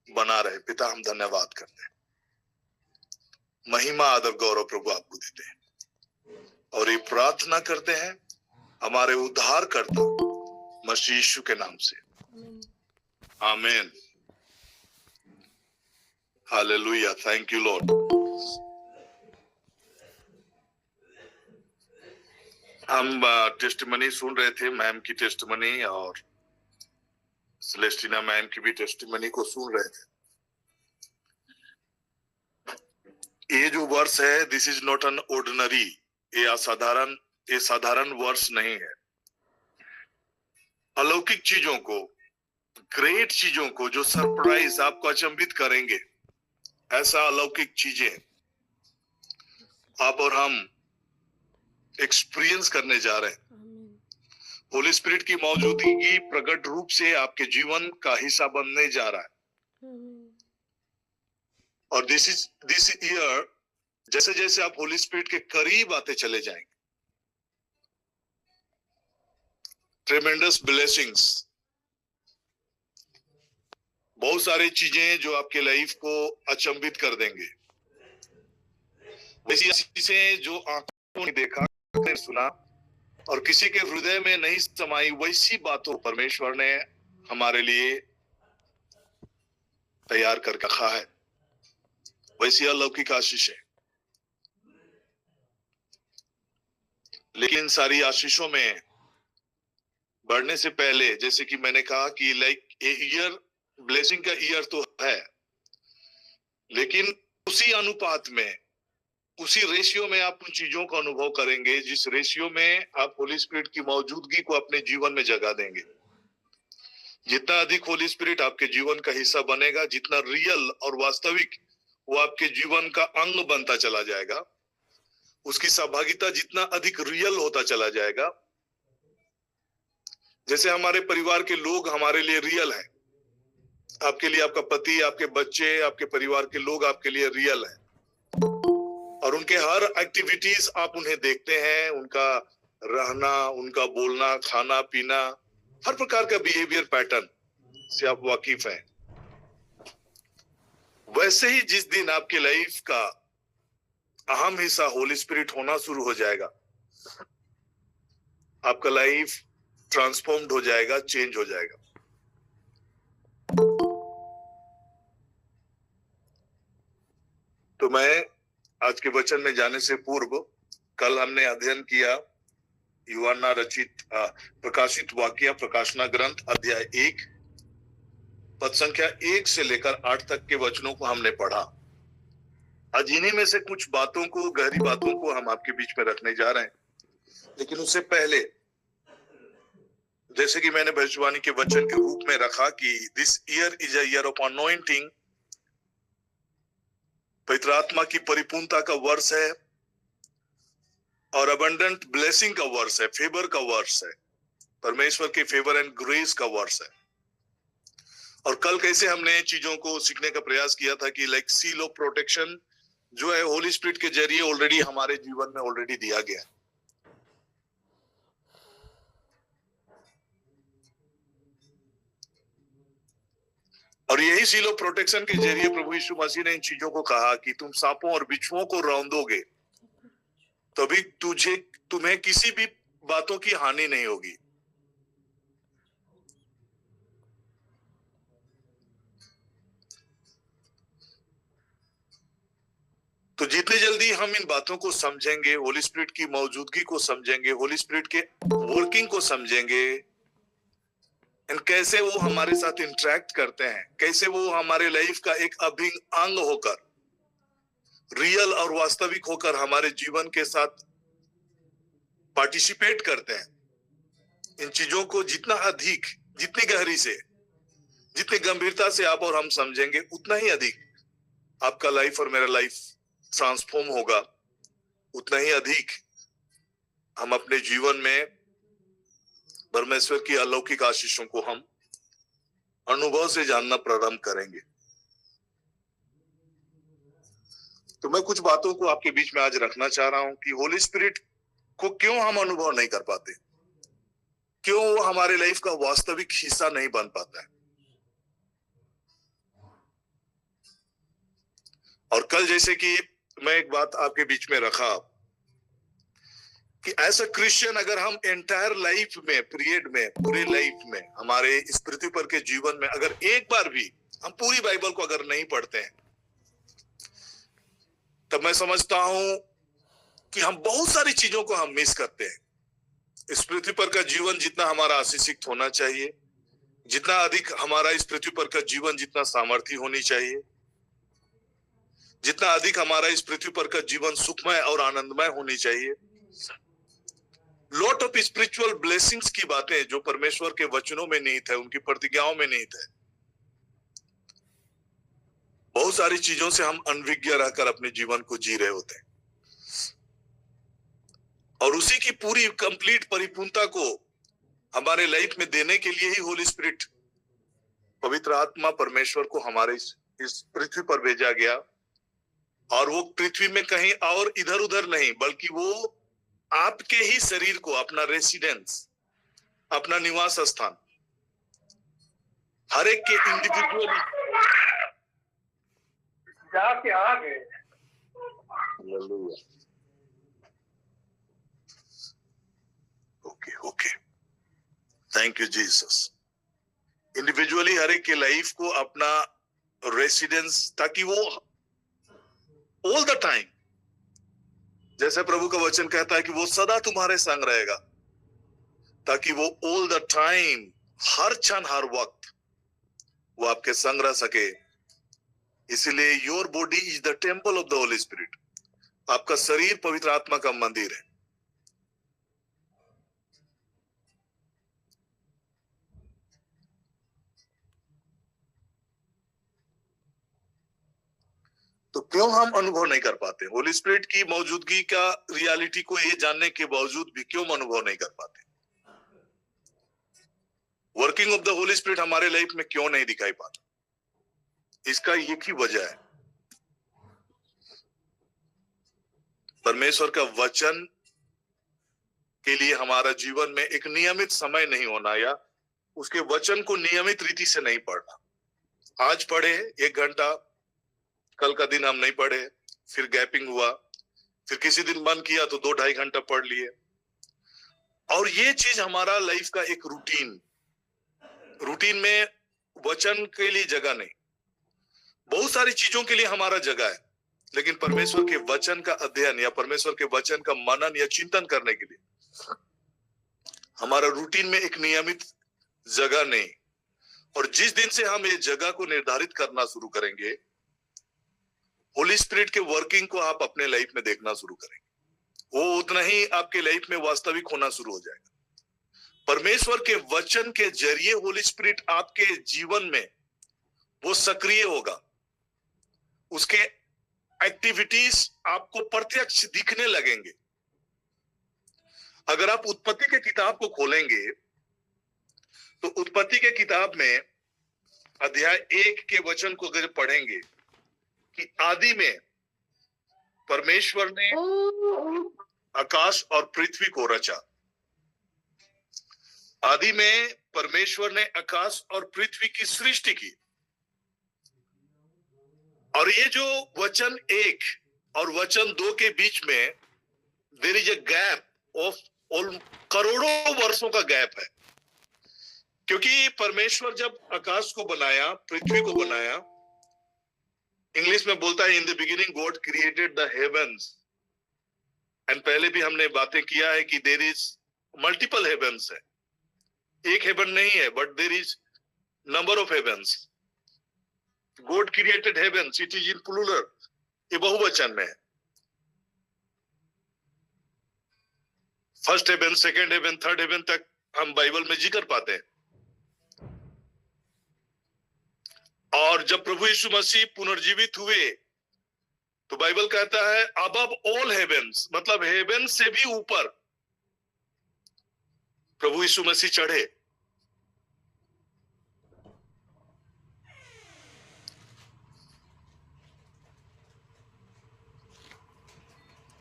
D: बना रहे। पिता, हम धन्यवाद करते हैं। महिमा आदर गौरव प्रभु आपको देते हैं और ये प्रार्थना करते हैं हमारे उद्धारकर्ता मसीह यीशु के नाम से, आमीन। Hallelujah, thank you Lord. हम टेस्टिमनी सुन रहे थे, मैम की टेस्टिमनी और सेलेस्टिना मैम की भी टेस्टिमनी को सुन रहे थे। ये जो वर्ष है, this is not an ordinary, ये साधारण वर्ष नहीं है। अलौकिक चीजों को, ग्रेट चीजों को, जो सरप्राइज आपको अचंभित करेंगे, ऐसा अलौकिक चीजें आप और हम एक्सपीरियंस करने जा रहे हैं। होली स्पिरिट की मौजूदगी प्रकट रूप से आपके जीवन का हिस्सा बनने जा रहा है। और दिस ईयर जैसे जैसे आप होली स्पिरिट के करीब आते चले जाएंगे, ट्रेमेंडस ब्लेसिंग्स, बहुत सारी चीजें जो आपके लाइफ को अचंभित कर देंगे। वैसी चीजें जो आंखों ने देखा, सुना और किसी के हृदय में नहीं समाई, वैसी बातों परमेश्वर ने हमारे लिए तैयार कर रखा है। वैसी अलौकिक आशीष है। लेकिन सारी आशीषों में बढ़ने से पहले, जैसे कि मैंने कहा कि लाइक ईयर, ब्लेसिंग का ईयर तो है, लेकिन उसी अनुपात में, उसी रेशियो में आप उन चीजों का अनुभव करेंगे जिस रेशियो में आप होली स्पिरिट की मौजूदगी को अपने जीवन में जगा देंगे। जितना अधिक होली स्पिरिट आपके जीवन का हिस्सा बनेगा, जितना रियल और वास्तविक वो आपके जीवन का अंग बनता चला जाएगा, उसकी सहभागिता जितना अधिक रियल होता चला जाएगा। जैसे हमारे परिवार के लोग हमारे लिए रियल है, आपके लिए आपका पति, आपके बच्चे, आपके परिवार के लोग आपके लिए रियल है, और उनके हर एक्टिविटीज आप उन्हें देखते हैं, उनका रहना, उनका बोलना, खाना पीना, हर प्रकार का बिहेवियर पैटर्न से आप वाकिफ हैं। वैसे ही जिस दिन आपके लाइफ का अहम हिस्सा होली स्पिरिट होना शुरू हो जाएगा, आपका लाइफ ट्रांसफॉर्म्ड हो जाएगा, चेंज हो जाएगा। तो मैं आज के वचन में जाने से पूर्व, कल हमने अध्ययन किया यूहन्ना रचित प्रकाशित वाक्य प्रकाशना ग्रंथ अध्याय 1 पद संख्या 1 से लेकर 8 तक के वचनों को हमने पढ़ा। आज इन्हीं में से कुछ बातों को, गहरी बातों को हम आपके बीच में रखने जा रहे हैं। लेकिन उससे पहले, जैसे कि मैंने भविष्यवाणी के वचन के रूप में रखा कि this year is a year of anointing, पवित्र आत्मा की परिपूर्णता का वर्ष है और अबंडेंट ब्लेसिंग का वर्ष है, फेवर का वर्ष है, परमेश्वर के फेवर एंड ग्रेस का वर्ष है। और कल कैसे हमने चीजों को सीखने का प्रयास किया था कि लाइक सील ऑफ प्रोटेक्शन जो है होली स्पिरिट के जरिए ऑलरेडी हमारे जीवन में ऑलरेडी दिया गया है। और यही सील ऑफ प्रोटेक्शन के जरिए प्रभु यीशु मसीह ने इन चीजों को कहा कि तुम सांपों और बिच्छुओं को रौंदोगे, तभी तुम्हें किसी भी बातों की हानि नहीं होगी। तो जितनी जल्दी हम इन बातों को समझेंगे, होली स्पिरिट की मौजूदगी को समझेंगे, होली स्पिरिट के वर्किंग को समझेंगे, एंड कैसे वो हमारे साथ इंटरेक्ट करते हैं, कैसे वो हमारे लाइफ का एक अभिन्न अंग होकर, रियल और वास्तविक होकर हमारे जीवन के साथ पार्टिसिपेट करते हैं, इन चीजों को जितना अधिक, जितनी गहरी से, जितनी गंभीरता से आप और हम समझेंगे, उतना ही अधिक आपका लाइफ और मेरा लाइफ ट्रांसफॉर्म होगा, उतना ही अधिक हम अपने जीवन में परमेश्वर की अलौकिक आशीषों को हम अनुभव से जानना प्रारंभ करेंगे। तो मैं कुछ बातों को आपके बीच में आज रखना चाह रहा हूं कि होली स्पिरिट को क्यों हम अनुभव नहीं कर पाते, क्यों वो हमारे लाइफ का वास्तविक हिस्सा नहीं बन पाता है। और कल जैसे कि मैं एक बात आपके बीच में रखा कि एज अ क्रिश्चियन अगर हम एंटायर लाइफ में, पीरियड में, पूरे लाइफ में, हमारे इस पृथ्वी पर के जीवन में अगर एक बार भी हम पूरी बाइबल को अगर नहीं पढ़ते हैं, तब मैं समझता हूं कि हम बहुत सारी चीजों को हम मिस करते हैं। इस पृथ्वी पर का जीवन जितना हमारा आशीषित होना चाहिए, जितना अधिक हमारा इस पृथ्वी पर का जीवन जितना सामर्थ्य होनी चाहिए, जितना अधिक हमारा इस पृथ्वी पर का जीवन सुखमय और आनंदमय होनी चाहिए, लॉट ऑफ स्पिरिचुअल ब्लेसिंग्स की बातें जो परमेश्वर के वचनों में निहित है, उनकी प्रतिज्ञाओं में निहित है, बहुत सारी चीजों से हम अनभिज्ञ रहकर अपने जीवन को जी रहे होते हैं। और उसी की पूरी कंप्लीट परिपूर्णता को हमारे लाइफ में देने के लिए ही होली स्पिरिट, पवित्र आत्मा परमेश्वर को हमारे इस पृथ्वी पर भेजा गया। और वो पृथ्वी में कहीं और इधर उधर नहीं, बल्कि वो आपके ही शरीर को, अपना रेसिडेंस, अपना निवास स्थान, हर एक के इंडिविजुअल
E: जाके आ गए।
D: Okay, thank you Jesus. Individually हर एक के लाइफ को अपना रेसिडेंस, ताकि वो ऑल द टाइम, जैसे प्रभु का वचन कहता है कि वो सदा तुम्हारे संग रहेगा, ताकि वो ऑल द टाइम, हर क्षण हर वक्त वो आपके संग रह सके। इसीलिए your body is the temple of the Holi spirit, आपका शरीर पवित्र आत्मा का मंदिर है। तो क्यों हम अनुभव नहीं कर पाते? होली स्पिरिट की मौजूदगी का रियलिटी को ये जानने के बावजूद भी क्यों अनुभव नहीं कर पाते? Working of the Holi spirit हमारे लाइफ में क्यों नहीं दिखाई पाता? इसका एक ही वजह है, परमेश्वर का वचन के लिए हमारा जीवन में एक नियमित समय नहीं होना, या उसके वचन को नियमित रीति से नहीं पढ़ना। आज पढ़े 1 घंटा, कल का दिन हम नहीं पढ़े, फिर गैपिंग हुआ, फिर किसी दिन मन किया तो 2-2.5 घंटा पढ़ लिए। और ये चीज हमारा लाइफ का एक रूटीन में वचन के लिए जगह नहीं। बहुत सारी चीजों के लिए हमारा जगह है, लेकिन परमेश्वर के वचन का अध्ययन या परमेश्वर के वचन का मनन या चिंतन करने के लिए हमारा रूटीन में एक नियमित जगह नहीं। और जिस दिन से हम ये जगह को निर्धारित करना शुरू करेंगे, होली स्पिरिट के वर्किंग को आप अपने लाइफ में देखना शुरू करेंगे, वो उतना ही आपके लाइफ में वास्तविक होना शुरू हो जाएगा। परमेश्वर के वचन के जरिए होली स्पिरिट आपके जीवन में वो सक्रिय होगा, उसके एक्टिविटीज आपको प्रत्यक्ष दिखने लगेंगे। अगर आप उत्पत्ति के किताब को खोलेंगे तो उत्पत्ति के किताब में अध्याय 1 के वचन को अगर पढ़ेंगे कि आदि में परमेश्वर ने आकाश और पृथ्वी को रचा। आदि में परमेश्वर ने आकाश और पृथ्वी की सृष्टि की। और ये जो वचन 1 और वचन 2 के बीच में there is a gap of करोड़ों वर्षों का गैप है, क्योंकि परमेश्वर जब आकाश को बनाया, पृथ्वी को बनाया, इंग्लिश में बोलता है in the beginning God created the heavens. And पहले भी हमने बातें किया है कि देयर इज मल्टीपल हेवेंस है, एक हेवन नहीं है, but there is number of heavens. God created heavens, it is in plural, ये बहुवचन में है। First heaven, second heaven, third heaven तक हम बाइबल में जिक्र पाते हैं। और जब प्रभु यीशु मसीह पुनर्जीवित हुए तो बाइबल कहता है अबव ऑल हेवेंस, मतलब हेवन से भी ऊपर प्रभु यीशु मसीह चढ़े।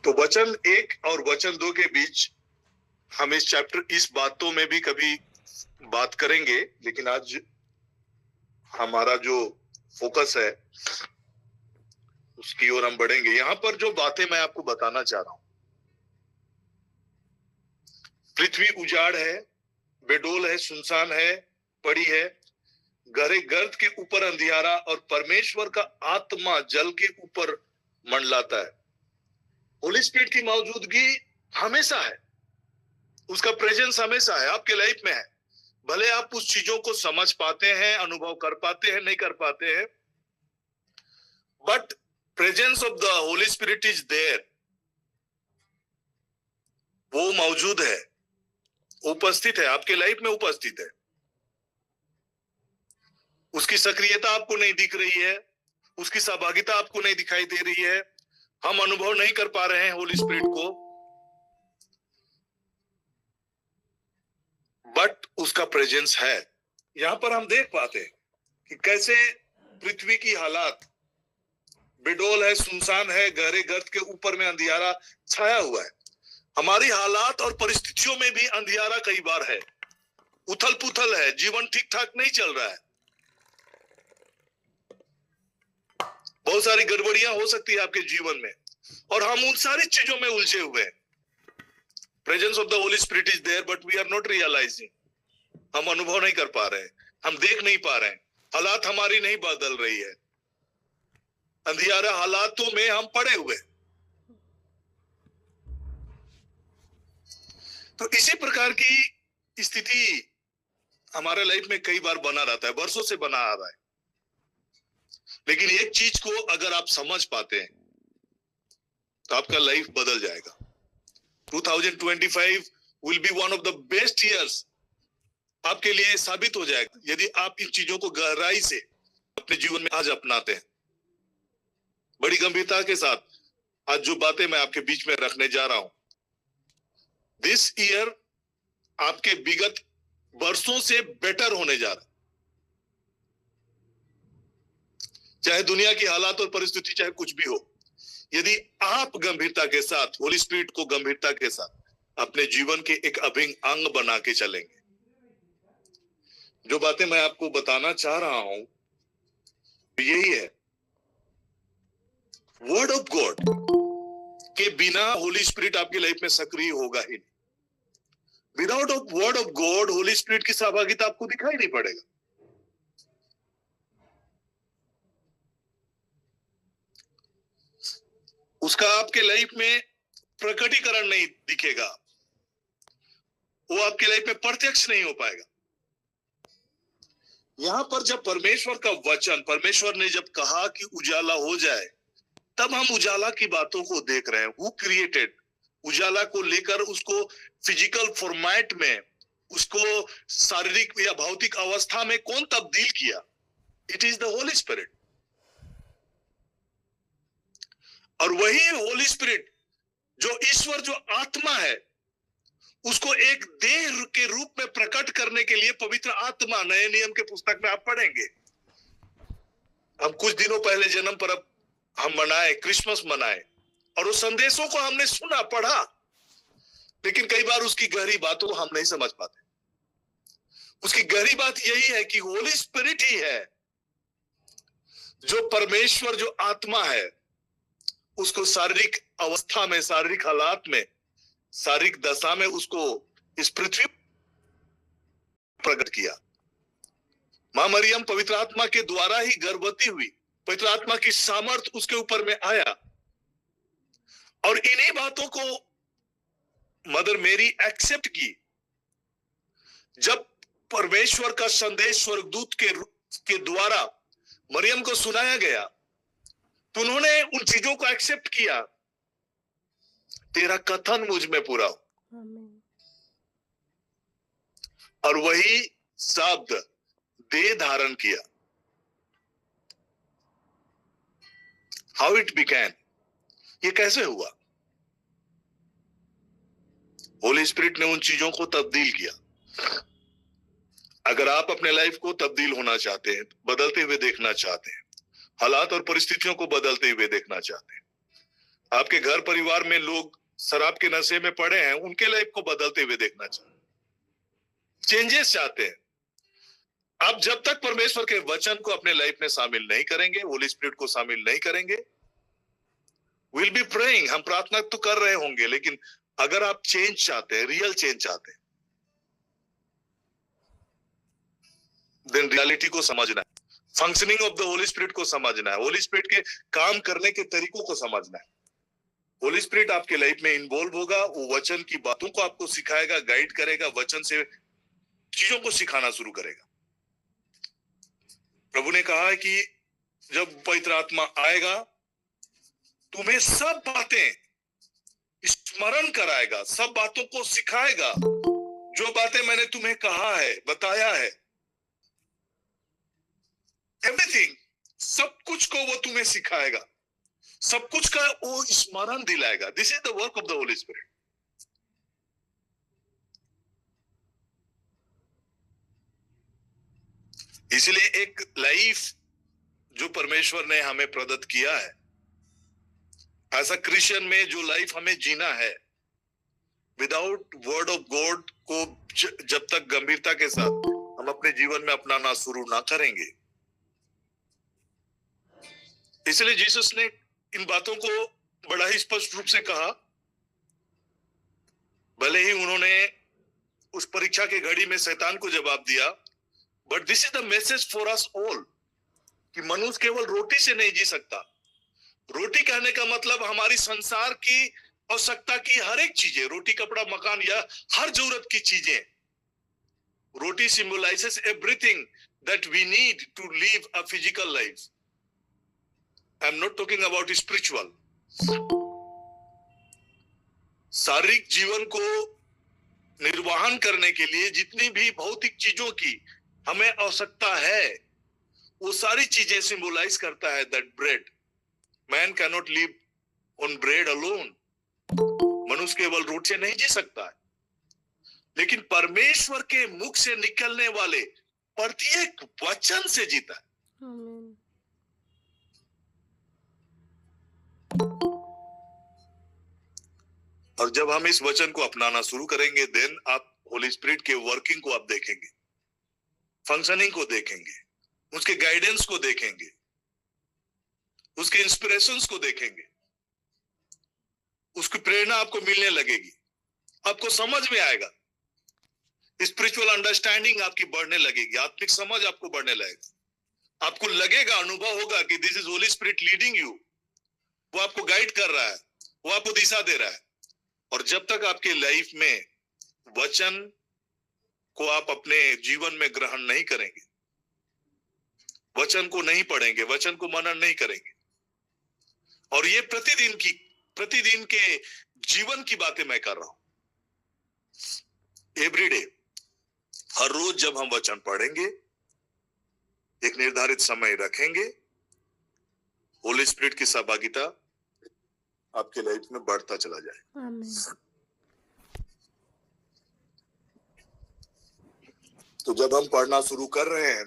D: तो वचन 1 और वचन 2 के बीच हम इस बातों में भी कभी बात करेंगे, लेकिन आज हमारा जो फोकस है उसकी ओर हम बढ़ेंगे। यहां पर जो बातें मैं आपको बताना चाह रहा हूं, पृथ्वी उजाड़ है, बेडोल है, सुनसान है, पड़ी है, गहरे गर्त के ऊपर अंधियारा, और परमेश्वर का आत्मा जल के ऊपर मंडलाता है। होली स्पिरिट की मौजूदगी हमेशा है, उसका प्रेजेंस हमेशा है, आपके लाइफ में है। भले आप उस चीजों को समझ पाते हैं, अनुभव कर पाते हैं, नहीं कर पाते हैं, but presence of the Holi Spirit is there, वो मौजूद है, उपस्थित है, आपके लाइफ में उपस्थित है। उसकी सक्रियता आपको नहीं दिख रही है, उसकी सहभागिता आपको नहीं दिखाई दे रही है, हम अनुभव नहीं कर पा रहे हैं होली स्पिरिट को, बट उसका प्रेजेंस है। यहां पर हम देख पाते हैं कि कैसे पृथ्वी की हालात बेडोल है, सुनसान है, गहरे गर्त के ऊपर में अंधियारा छाया हुआ है। हमारी हालात और परिस्थितियों में भी अंधियारा कई बार है, उथल पुथल है, जीवन ठीक ठाक नहीं चल रहा है, बहुत सारी गड़बड़ियां हो सकती है आपके जीवन में, और हम उन सारी चीजों में उलझे हुए हैं। Presence of the Holi Spirit is there, but we are not realising, हम अनुभव नहीं कर पा रहे हैं, हम देख नहीं पा रहे हैं, हालात हमारी नहीं बदल रही है, अंधियारा हालातों में हम पड़े हुए। तो इसी प्रकार की स्थिति हमारे लाइफ में कई बार बना रहता है, वर्षों से बना आ रहा है। लेकिन एक चीज को अगर आप समझ पाते हैं तो आपका लाइफ बदल जाएगा। 2025 will be one of the best years आपके लिए साबित हो जाएगा, यदि आप इन चीजों को गहराई से अपने जीवन में आज अपनाते हैं। बड़ी गंभीरता के साथ आज जो बातें मैं आपके बीच में रखने जा रहा हूं, दिस ईयर आपके विगत वर्षों से बेटर होने जा रहा है। चाहे दुनिया की हालात और परिस्थिति चाहे कुछ भी हो, यदि आप गंभीरता के साथ, होली स्पिरिट को गंभीरता के साथ अपने जीवन के एक अभिन्न अंग बना के चलेंगे, जो बातें मैं आपको बताना चाह रहा हूं यही है, वर्ड ऑफ गॉड के बिना होली स्पिरिट आपकी लाइफ में सक्रिय होगा ही नहीं। Without word of God Holi spirit की सहभागिता आपको दिखाई नहीं पड़ेगा। उसका आपके लाइफ में प्रकटीकरण नहीं दिखेगा, वो आपके लाइफ में प्रत्यक्ष नहीं हो पाएगा। यहां पर जब परमेश्वर का वचन, परमेश्वर ने जब कहा कि उजाला हो जाए, तब हम उजाला की बातों को देख रहे हैं। हु क्रिएटेड, उजाला को लेकर उसको फिजिकल फॉर्मेट में, उसको शारीरिक या भौतिक अवस्था में कौन तब्दील किया? It is the Holi spirit. और वही होली स्पिरिट जो ईश्वर, जो आत्मा है, उसको एक देह के रूप में प्रकट करने के लिए पवित्र आत्मा, नए नियम के पुस्तक में आप पढ़ेंगे। हम कुछ दिनों पहले जन्म पर हम मनाए, क्रिसमस मनाए, और उस संदेशों को हमने सुना, पढ़ा, लेकिन कई बार उसकी गहरी बातों को हम नहीं समझ पाते। उसकी गहरी बात यही है कि होली स्पिरिट ही है जो परमेश्वर, जो आत्मा है, उसको शारीरिक अवस्था में, शारीरिक हालात में, शारीरिक दशा में उसको इस पृथ्वी प्रकट किया। मां मरियम पवित्र आत्मा के द्वारा ही गर्भवती हुई, पवित्र आत्मा की सामर्थ उसके ऊपर में आया, और इन्हीं बातों को मदर मेरी एक्सेप्ट की। जब परमेश्वर का संदेश स्वर्गदूत के द्वारा मरियम को सुनाया गया, तो उन्होंने उन चीजों को एक्सेप्ट किया। तेरा कथन मुझ में पूरा हो। और वही शब्द देह धारण किया। हाउ इट बिगैन, ये कैसे हुआ? होली स्पिरिट ने उन चीजों को तब्दील किया। अगर आप अपने लाइफ को तब्दील होना चाहते हैं, बदलते हुए देखना चाहते हैं, हालात और परिस्थितियों को बदलते हुए देखना चाहते हैं, आपके घर परिवार में लोग शराब के नशे में पड़े हैं, उनके लाइफ को बदलते हुए देखना चाहते हैं, चेंजेस चाहते हैं, आप जब तक परमेश्वर के वचन को अपने लाइफ में शामिल नहीं करेंगे, होली स्पिरिट को शामिल नहीं करेंगे, विल बी प्रेइंग, हम प्रार्थना तो कर रहे होंगे, लेकिन अगर आप चेंज चाहते हैं, रियल चेंज चाहते हैं, देन रियलिटी को समझना है, functioning of the Holi spirit को समझना है, होली स्पिरिट के काम करने के तरीकों को समझना है। होली स्पिरिट आपके लाइफ में इन्वॉल्व होगा, वो वचन की बातों को आपको सिखाएगा, गाइड करेगा, वचन से चीजों को सिखाना शुरू करेगा। प्रभु ने कहा है कि जब पवित्र आत्मा आएगा, तुम्हें सब बातें स्मरण कराएगा, सब बातों को सिखाएगा, जो बातें मैंने तुम्हें कहा है, बताया है, एवरीथिंग, सब कुछ को वो तुम्हें सिखाएगा, सब कुछ का वो स्मरण दिलाएगा। This is the work of the Holi spirit. इसलिए एक लाइफ जो परमेश्वर ने हमें प्रदत्त किया है, ऐसा क्रिश्चियन में जो लाइफ हमें जीना है, विदाउट वर्ड ऑफ गॉड को जब तक गंभीरता के साथ हम अपने जीवन में अपनाना शुरू ना करेंगे, इसलिए जीसस ने इन बातों को बड़ा ही स्पष्ट रूप से कहा। भले ही उन्होंने उस परीक्षा के घड़ी में शैतान को जवाब दिया, but this is the message for us all कि मनुष्य केवल रोटी से नहीं जी सकता। रोटी कहने का मतलब हमारी संसार की आवश्यकता की हर एक चीजें, रोटी, कपड़ा, मकान या हर जरूरत की चीजें। Roti symbolises everything that we need to live a physical life. I am not talking about spiritual. शारीरिक जीवन को निर्वाहन करने के लिए जितनी भी भौतिक चीजों की हमें आवश्यकता है, वो सारी चीजें सिंबलाइज करता है that bread man cannot live on bread alone, मनुष्य केवल रोटी से नहीं जी सकता है, लेकिन परमेश्वर के मुख से निकलने वाले प्रत्येक वचन से जीता है।
E: आमीन।
D: और जब हम इस वचन को अपनाना शुरू करेंगे, देन आप होली स्पिरिट के वर्किंग को आप देखेंगे, फंक्शनिंग को देखेंगे, उसके गाइडेंस को देखेंगे, उसके इंस्पिरेशंस को देखेंगे, उसकी प्रेरणा आपको मिलने लगेगी, आपको समझ में आएगा, स्पिरिचुअल अंडरस्टैंडिंग आपकी बढ़ने लगेगी, आत्मिक समझ आपको बढ़ने लगेगा, आपको लगेगा, अनुभव होगा कि this is Holi spirit leading you, वो आपको गाइड कर रहा है, वो आपको दिशा दे रहा है। और जब तक आपके लाइफ में वचन को आप अपने जीवन में ग्रहण नहीं करेंगे, वचन को नहीं पढ़ेंगे, वचन को मनन नहीं करेंगे, और ये प्रतिदिन के जीवन की बातें मैं कर रहा हूं, एवरीडे, हर रोज जब हम वचन पढ़ेंगे, एक निर्धारित समय रखेंगे, होली स्पिरिट की सहभागिता आपके लाइफ में बढ़ता चला जाए।
E: आमीन।
D: तो जब हम पढ़ना शुरू कर रहे हैं,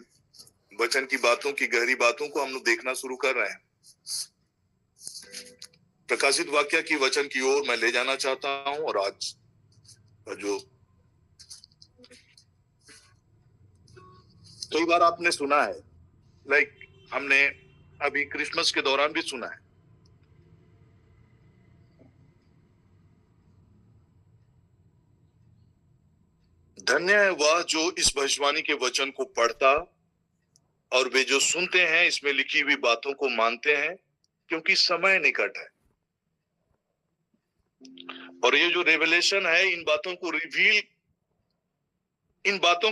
D: वचन की बातों की गहरी बातों को हम लोग देखना शुरू कर रहे हैं, प्रकाशित वाक्य की वचन की ओर मैं ले जाना चाहता हूं। और आज जो कई बार आपने सुना है, हमने अभी क्रिसमस के दौरान भी सुना है, धन्य है वह जो इस भविष्यवाणी के वचन को पढ़ता और वे जो सुनते हैं इसमें लिखी हुई बातों को मानते हैं, क्योंकि समय निकट है। और ये जो रेवलेशन है, इन बातों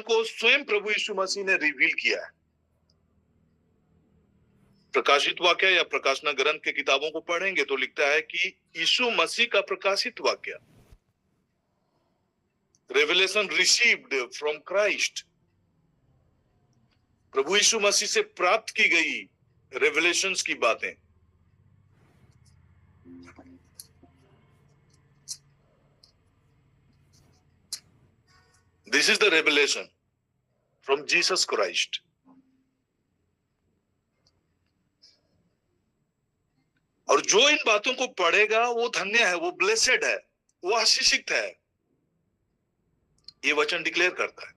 D: को स्वयं प्रभु यीशु मसीह ने रिवील किया है। प्रकाशित वाक्य या प्रकाशना ग्रंथ के किताबों को पढ़ेंगे तो लिखता है कि यीशु मसीह का प्रकाशित वाक्य, रेवलेशन रिसीव्ड फ्रॉम क्राइस्ट, प्रभु यीशु मसीह से प्राप्त की गई रेवलेशंस की बातें, this is the revelation from Jesus Christ. और जो इन बातों को पढ़ेगा वो धन्य है, वो ब्लेसेड है, वो आशीषित है, ये वचन डिक्लेयर करता है।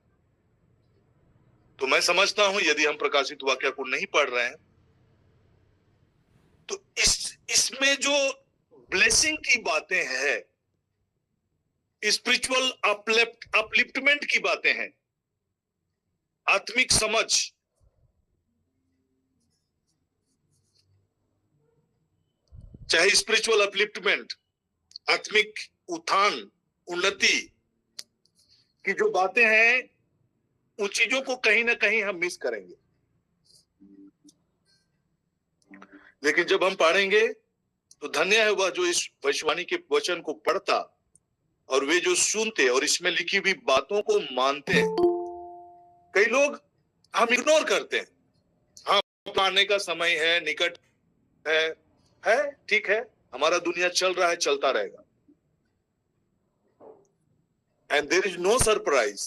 D: तो मैं समझता हूं यदि हम प्रकाशित वाक्य को नहीं पढ़ रहे हैं तो इसमें जो ब्लेसिंग की बातें हैं, स्पिरिचुअल अपलिफ्टमेंट की बातें हैं, आत्मिक समझ, चाहे स्पिरिचुअल अपलिफ्टमेंट, आत्मिक उत्थान, उन्नति की जो बातें हैं, उन चीजों को कहीं ना कहीं हम मिस करेंगे। लेकिन जब हम पढ़ेंगे तो धन्य है वह जो इस भविष्यवाणी के वचन को पढ़ता और वे जो सुनते और इसमें लिखी हुई बातों को मानते हैं। कई लोग हम इग्नोर करते हैं, हाँ आने का समय है, निकट है, ठीक है, हमारा दुनिया चल रहा है, चलता रहेगा। And there is no surprise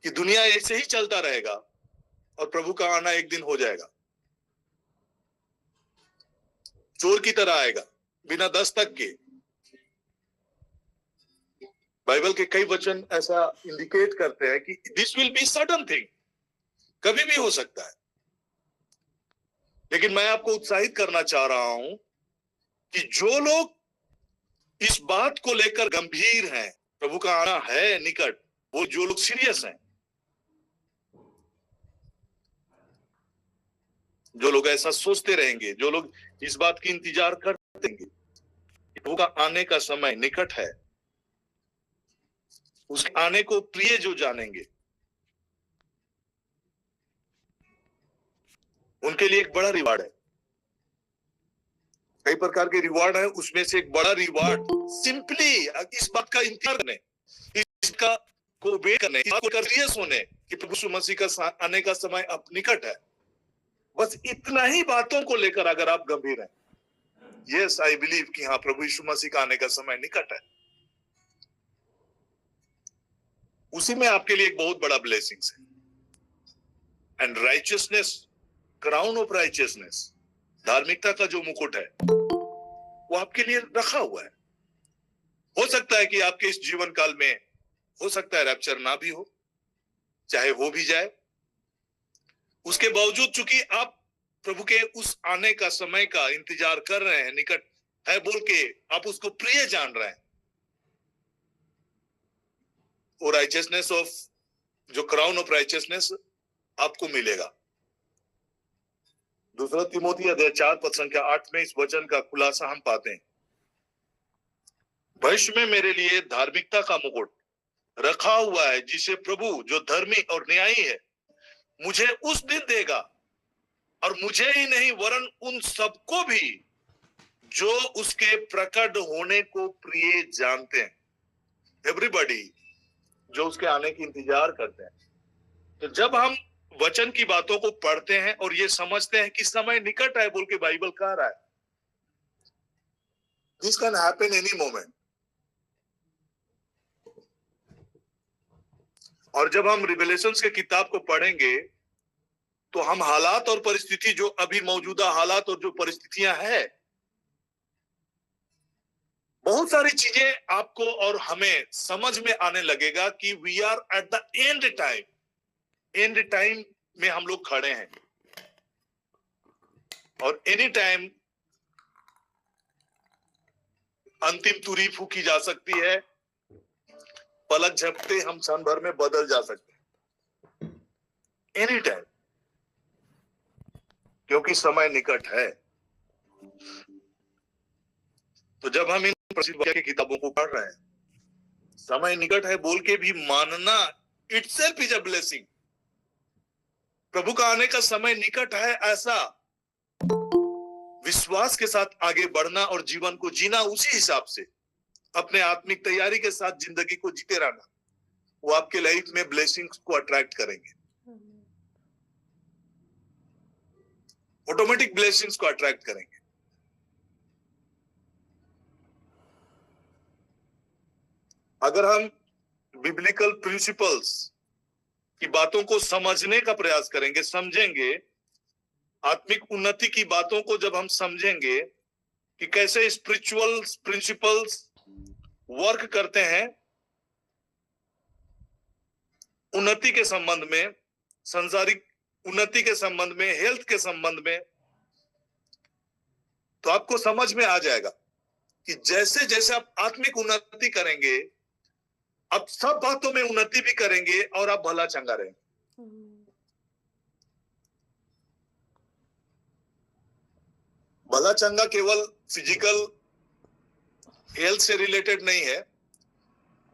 D: कि दुनिया ऐसे ही चलता रहेगा और प्रभु का आना एक दिन हो जाएगा, चोर की तरह आएगा, बिना दस्तक के। बाइबल के कई वचन ऐसा इंडिकेट करते हैं कि this will be sudden thing, कभी भी हो सकता है। लेकिन मैं आपको उत्साहित करना चाह रहा हूं कि जो लोग इस बात को लेकर गंभीर हैं, प्रभु का आना है निकट, वो जो लोग सीरियस हैं, जो लोग ऐसा सोचते रहेंगे, जो लोग इस बात की इंतजार करते रहेंगे कि प्रभु का आने का समय निकट है, उसके आने को प्रिय जो जानेंगे, उनके लिए एक बड़ा रिवार्ड है। कई प्रकार के रिवार्ड है, उसमें से एक बड़ा रिवार्ड सिंपली इस बात का इंतजार करने, इसका को वेट करने, सीरियस होने कि प्रभु यीशु मसीह का आने का समय अब निकट है। बस इतना ही बातों को लेकर अगर आप गंभीर हैं, यस आई बिलीव कि हाँ, प्रभु यीशु मसीह का आने का समय निकट है। उसी में आपके लिए एक बहुत बड़ा ब्लेसिंग्स है। And righteousness, crown of righteousness, धार्मिकता का जो मुकुट है वो आपके लिए रखा हुआ है। हो सकता है कि आपके इस जीवन काल में हो सकता है रैप्चर ना भी हो, चाहे हो भी जाए, उसके बावजूद चूंकि आप प्रभु के उस आने का समय का इंतजार कर रहे हैं, निकट है बोल के आप उसको प्रिय जान रहे हैं, वो राइचियसनेस ऑफ, जो क्राउन ऑफ राइचियसनेस आपको मिलेगा। दूसरा तिमोथी अध्याय 4:8 में इस वचन का खुलासा हम पाते हैं, भविष्य में मेरे लिए धार्मिकता का मुकुट रखा हुआ है, जिसे प्रभु जो धर्मी और न्यायी है मुझे उस दिन देगा, और मुझे ही नहीं वरन उन सबको भी जो उसके प्रकट होने को प्रिय जानते हैं। एवरीबॉडी जो उसके आने की इंतजार करते हैं। तो जब हम वचन की बातों को पढ़ते हैं और ये समझते हैं कि समय निकट है बोल के बाइबल कह रहा है, this can happen any moment. और जब हम रिवेलेशंस के किताब को पढ़ेंगे तो हम हालात और परिस्थिति, जो अभी मौजूदा हालात और जो परिस्थितियां हैं, बहुत सारी चीजें आपको और हमें समझ में आने लगेगा कि we are at the end time. End time में हम लोग खड़े हैं और एनी टाइम अंतिम तुरी फूकी जा सकती है, पलक झपकते हम क्षण भर में बदल जा सकते हैं, एनी टाइम, क्योंकि समय निकट है। तो जब हम इन प्रसिद्ध वाक्य की किताबों को पढ़ रहे हैं, समय निकट है बोल के भी मानना इटसेल्फ इज अ ब्लेसिंग। प्रभु का आने का समय निकट है, ऐसा विश्वास के साथ आगे बढ़ना और जीवन को जीना, उसी हिसाब से अपने आत्मिक तैयारी के साथ जिंदगी को जीते रहना, वो आपके लाइफ में ब्लेसिंग्स को अट्रैक्ट करेंगे, ऑटोमेटिक ब्लेसिंग्स को अट्रैक्ट करेंगे। अगर हम बिब्लिकल प्रिंसिपल्स की बातों को समझने का प्रयास करेंगे, समझेंगे, आत्मिक उन्नति की बातों को जब हम समझेंगे कि कैसे स्पिरिचुअल प्रिंसिपल्स वर्क करते हैं उन्नति के संबंध में, सांसारिक उन्नति के संबंध में, हेल्थ के संबंध में, तो आपको समझ में आ जाएगा कि जैसे जैसे आप आत्मिक उन्नति करेंगे, आप सब बातों में उन्नति भी करेंगे और आप भला चंगा रहेंगे। भला चंगा केवल फिजिकल हेल्थ से रिलेटेड नहीं है,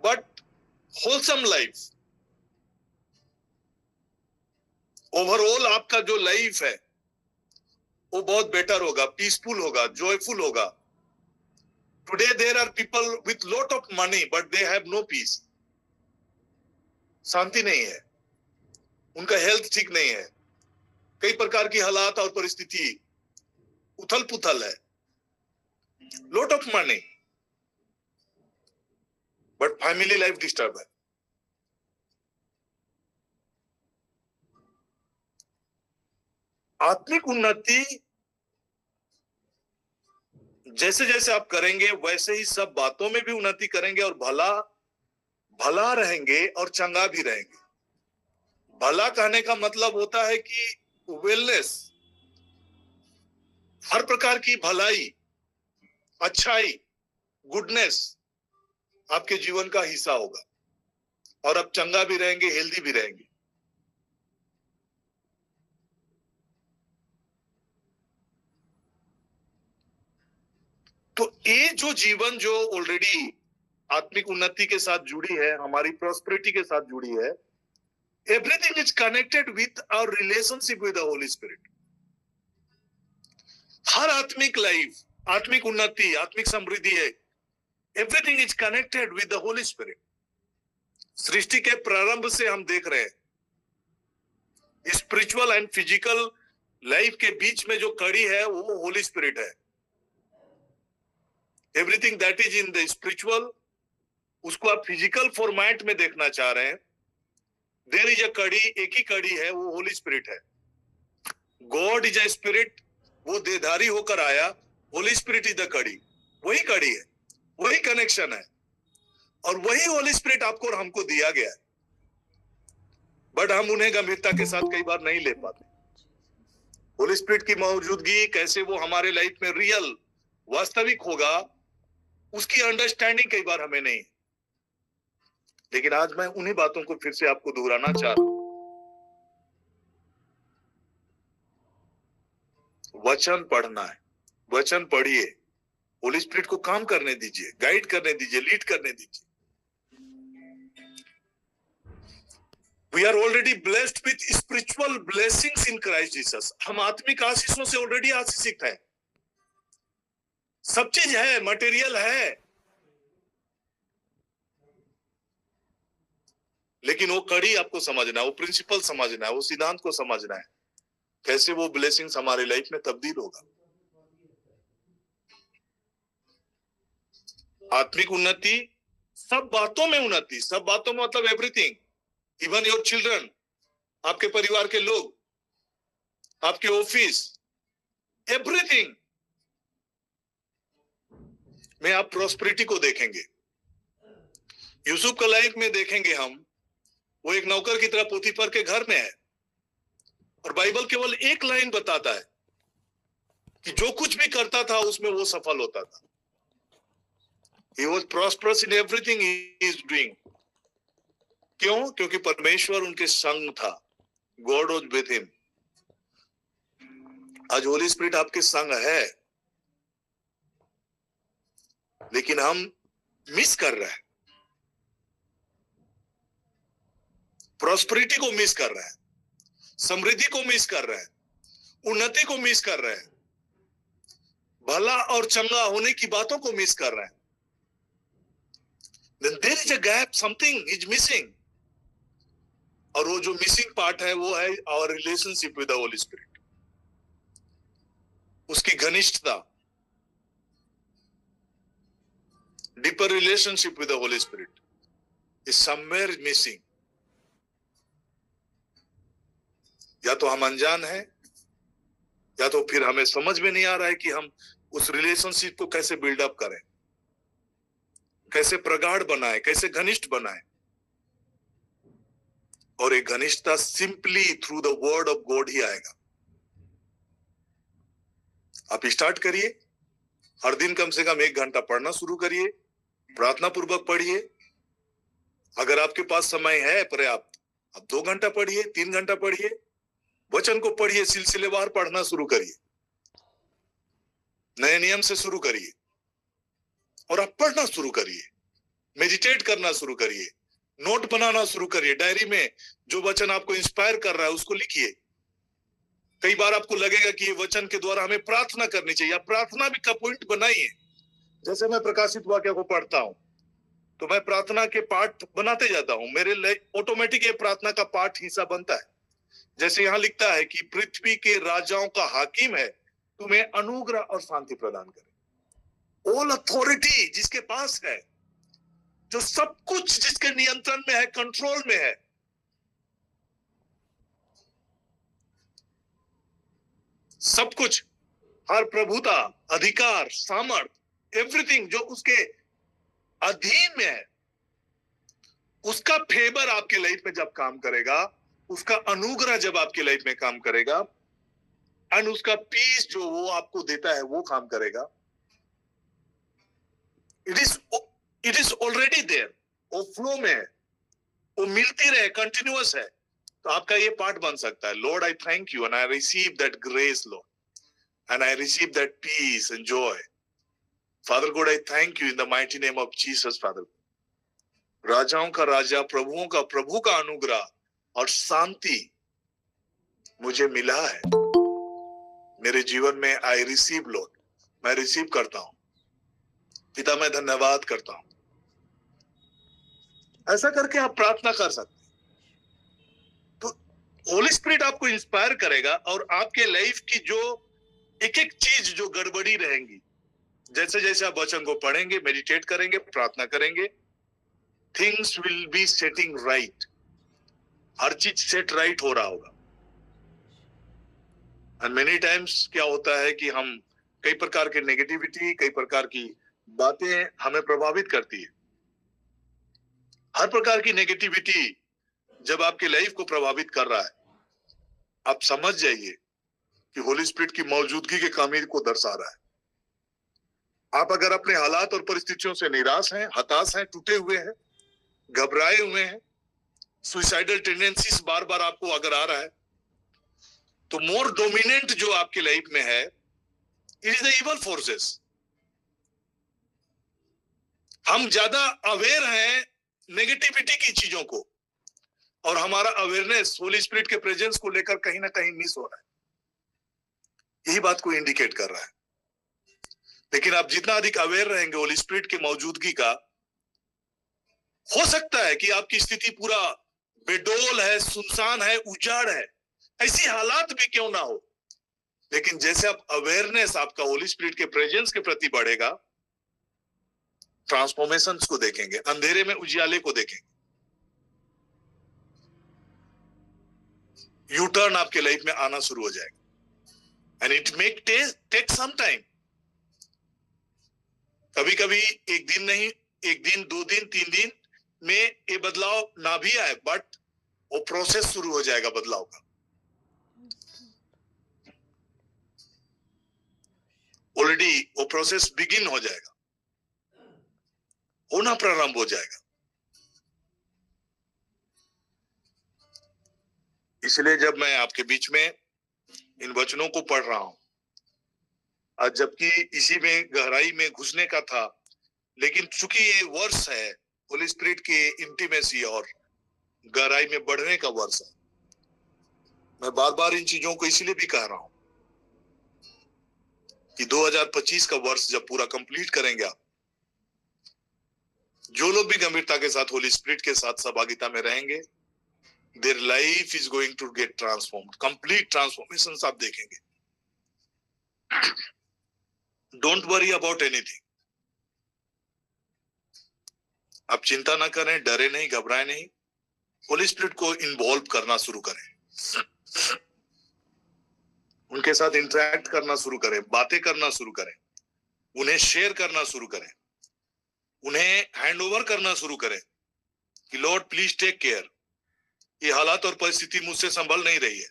D: बट होलसम लाइफ, ओवरऑल आपका जो लाइफ है वो बहुत बेटर होगा, पीसफुल होगा, जॉयफुल होगा। Today there are people with lot of money but they have no peace. शांति नहीं है, उनका हेल्थ ठीक नहीं है, कई प्रकार की हालात और परिस्थिति उथल पुथल है, lot of money but family life disturb है। आत्मिक उन्नति जैसे जैसे आप करेंगे वैसे ही सब बातों में भी उन्नति करेंगे और भला रहेंगे और चंगा भी रहेंगे। भला कहने का मतलब होता है कि वेलनेस, हर प्रकार की भलाई, अच्छाई, गुडनेस आपके जीवन का हिस्सा होगा और आप चंगा भी रहेंगे, हेल्दी भी रहेंगे। तो ये जो जीवन जो ऑलरेडी आत्मिक उन्नति के साथ जुड़ी है, हमारी प्रॉस्पेरिटी के साथ जुड़ी है, everything is connected with our relationship with the Holi spirit. हर आत्मिक लाइफ, आत्मिक उन्नति, आत्मिक समृद्धि है, everything is connected with the Holi spirit. सृष्टि के प्रारंभ से हम देख रहे हैं स्पिरिचुअल एंड फिजिकल लाइफ के बीच में जो कड़ी है वो होली स्पिरिट है। Everything that is in the spiritual, उसको आप फिजिकल फॉर्मेट में देखना चाह रहे हैं। देयर इज अ कड़ी, एक ही कड़ी है, वो होली स्पिरिट है। गॉड इज अ स्पिरिट, वो देहधारी होकर आया, होली स्पिरिट इज द कड़ी, वही कड़ी है, वही कनेक्शन है, और वही होली स्पिरिट आपको और हमको दिया गया है। बट हम उन्हें गंभीरता के साथ कई बार नहीं ले पाते। होली स्पिरिट की मौजूदगी कैसे वो हमारे लाइफ में रियल, वास्तविक होगा, उसकी अंडरस्टैंडिंग कई बार हमें नहीं है। लेकिन आज मैं उन्हीं बातों को फिर से आपको दोहराना चाह रहा हूं। वचन पढ़ना है, वचन पढ़िए, होली स्पिरिट को काम करने दीजिए, गाइड करने दीजिए, लीड करने दीजिए। We are already blessed with spiritual blessings in Christ Jesus. हम आत्मिक आशीषों से ऑलरेडी आशीषित हैं। सब चीज है, मटेरियल है, लेकिन वो कड़ी आपको समझना है, वो प्रिंसिपल समझना है, वो सिद्धांत को समझना है, कैसे वो ब्लेसिंग्स हमारे लाइफ में तब्दील होगा। आत्मिक उन्नति, सब बातों में उन्नति, सब बातों में मतलब एवरीथिंग, इवन योर चिल्ड्रन, आपके परिवार के लोग, आपके ऑफिस, एवरीथिंग में आप प्रॉस्पेरिटी को देखेंगे। यूसुफ का लाइफ में देखेंगे हम, वो एक नौकर की तरह पोतीफर के घर में है, और बाइबल केवल एक लाइन बताता है कि जो कुछ भी करता था उसमें वो सफल होता था। He was prosperous in everything he is doing. क्यों? क्योंकि परमेश्वर उनके संग था। God was with him. आज होली स्पिरिट आपके संग है, लेकिन हम मिस कर रहे हैं, प्रॉस्पेरिटी को मिस कर रहे हैं, समृद्धि को मिस कर रहे हैं, उन्नति को मिस कर रहे हैं, भला और चंगा होने की बातों को मिस कर रहे हैं। Then there is a gap, something is missing. और वो जो मिसिंग पार्ट है वो है our relationship with the Holy Spirit. उसकी घनिष्ठता, deeper relationship with the Holy Spirit is somewhere missing. या तो हम अनजान हैं, या तो फिर हमें समझ में नहीं आ रहा है कि हम उस रिलेशनशिप को कैसे बिल्डअप करें, कैसे प्रगाढ़ बनाए, कैसे घनिष्ठ बनाए। और एक घनिष्ठता simply through the word of God ही आएगा। आप स्टार्ट करिए, हर दिन कम से कम 1 घंटा पढ़ना शुरू करिए, प्रार्थना पूर्वक पढ़िए। अगर आपके पास समय है पर्याप्त, आप 2 घंटा पढ़िए, 3 घंटा पढ़िए, वचन को पढ़िए, सिलसिलेवार पढ़ना शुरू करिए, नए नियम से शुरू करिए, और आप पढ़ना शुरू करिए, मेडिटेट करना शुरू करिए, नोट बनाना शुरू करिए, डायरी में जो वचन आपको इंस्पायर कर रहा है उसको लिखिए। कई बार आपको लगेगा कि ये वचन के द्वारा हमें प्रार्थना करनी चाहिए, आप प्रार्थना भी का पॉइंट बनाइए। जैसे मैं प्रकाशित वाक्य को पढ़ता हूं तो मैं प्रार्थना के पाठ बनाते जाता हूं, मेरे लिए ऑटोमेटिक ये प्रार्थना का पाठ हिस्सा बनता है। जैसे यहां लिखता है कि पृथ्वी के राजाओं का हाकिम है, तुम्हें अनुग्रह और शांति प्रदान करे। ऑल अथॉरिटी जिसके पास है, जो सब कुछ जिसके नियंत्रण में है, कंट्रोल में है, सब कुछ, हर प्रभुता, अधिकार, सामर्थ, एवरीथिंग जो उसके अधीन में है, उसका फेवर आपके लाइफ में जब काम करेगा, उसका अनुग्रह जब आपके लाइफ में काम करेगा, एंड उसका पीस जो वो आपको देता है वो काम करेगा, इट इज ऑलरेडी देयर, वो फ्लो में है, वो मिलती रहे, कंटिन्यूअस है। तो आपका ये पार्ट बन सकता है, Lord I thank you and I receive that grace Lord and I receive that peace and joy. Father God I thank you in the mighty name of Jesus. Father, राजाओं का राजा, प्रभुओं का प्रभु का अनुग्रह और शांति मुझे मिला है मेरे जीवन में। आई रिसीव लॉर्ड, मैं रिसीव करता हूं। पिता मैं धन्यवाद करता हूं। ऐसा करके आप प्रार्थना कर सकते हैं। तो होली स्पिरिट आपको इंस्पायर करेगा और आपके लाइफ की जो एक एक चीज जो गड़बड़ी रहेंगी, जैसे जैसे आप वचन को पढ़ेंगे, मेडिटेट करेंगे, प्रार्थना करेंगे, things will be setting right. हर चीज सेट राइट हो रहा होगा। एंड मेनी टाइम्स क्या होता है कि हम कई प्रकार के नेगेटिविटी, कई प्रकार की बातें हमें प्रभावित करती है। हर प्रकार की नेगेटिविटी जब आपके लाइफ को प्रभावित कर रहा है, आप समझ जाइए कि होली स्पिरिट की मौजूदगी के कमी को दर्शा रहा है। आप अगर अपने हालात और परिस्थितियों से निराश हैं, हताश हैं, टूटे हुए हैं, घबराए हुए हैं, सुइसाइडल टेंडेंसीज बार बार आपको अगर आ रहा है, तो मोर डोमिनेंट जो आपके लाइफ में है, it is the evil forces. हम ज्यादा अवेयर हैं नेगेटिविटी की चीजों को, और हमारा अवेयरनेस होली स्पिरिट के प्रेजेंस को लेकर कहीं ना कहीं मिस हो रहा है। यही बात को इंडिकेट कर रहा है। लेकिन आप जितना अधिक अवेयर रहेंगे होली स्पिरिट की मौजूदगी का, हो सकता है कि आपकी स्थिति पूरा बेडोल है, सुनसान है, उजाड़ है, ऐसी हालात भी क्यों ना हो, लेकिन जैसे आप अवेयरनेस आपका होली स्पिरिट के प्रेजेंस के प्रति बढ़ेगा, ट्रांसफॉर्मेशंस को देखेंगे, अंधेरे में उजियाले को देखेंगे। यू टर्न आपके लाइफ में आना शुरू हो जाएगा। And it make take some time. कभी कभी एक दिन नहीं, एक दिन, 2 दिन, 3 दिन में ये बदलाव ना भी आए, बट वो प्रोसेस शुरू हो जाएगा बदलाव का। ऑलरेडी वो प्रोसेस बिगिन हो जाएगा, होना प्रारंभ हो जाएगा। इसलिए जब मैं आपके बीच में इन वचनों को पढ़ रहा हूं, आज जबकि इसी में गहराई में घुसने का था, लेकिन चूंकि ये वर्ष है होली स्पिरिट के इंटीमेसी और गहराई में बढ़ने का वर्ष है, मैं बार बार इन चीजों को इसलिए भी कह रहा हूं कि 2025 का वर्ष जब पूरा कंप्लीट करेंगे आप, जो लोग भी गंभीरता के साथ होली स्पिरिट के साथ सहभागिता में रहेंगे, their life is going to get transformed, complete transformations आप देखेंगे। Don't worry about anything। आप चिंता ना करें, डरे नहीं, घबराए नहीं, होली स्पिरिट को इन्वॉल्व करना शुरू करें, उनके साथ इंटरेक्ट करना शुरू करें, बातें करना शुरू करें, उन्हें शेयर करना शुरू करें, उन्हें हैंड ओवर करना शुरू करें कि लॉर्ड प्लीज टेक केयर, ये हालात और परिस्थिति मुझसे संभल नहीं रही है,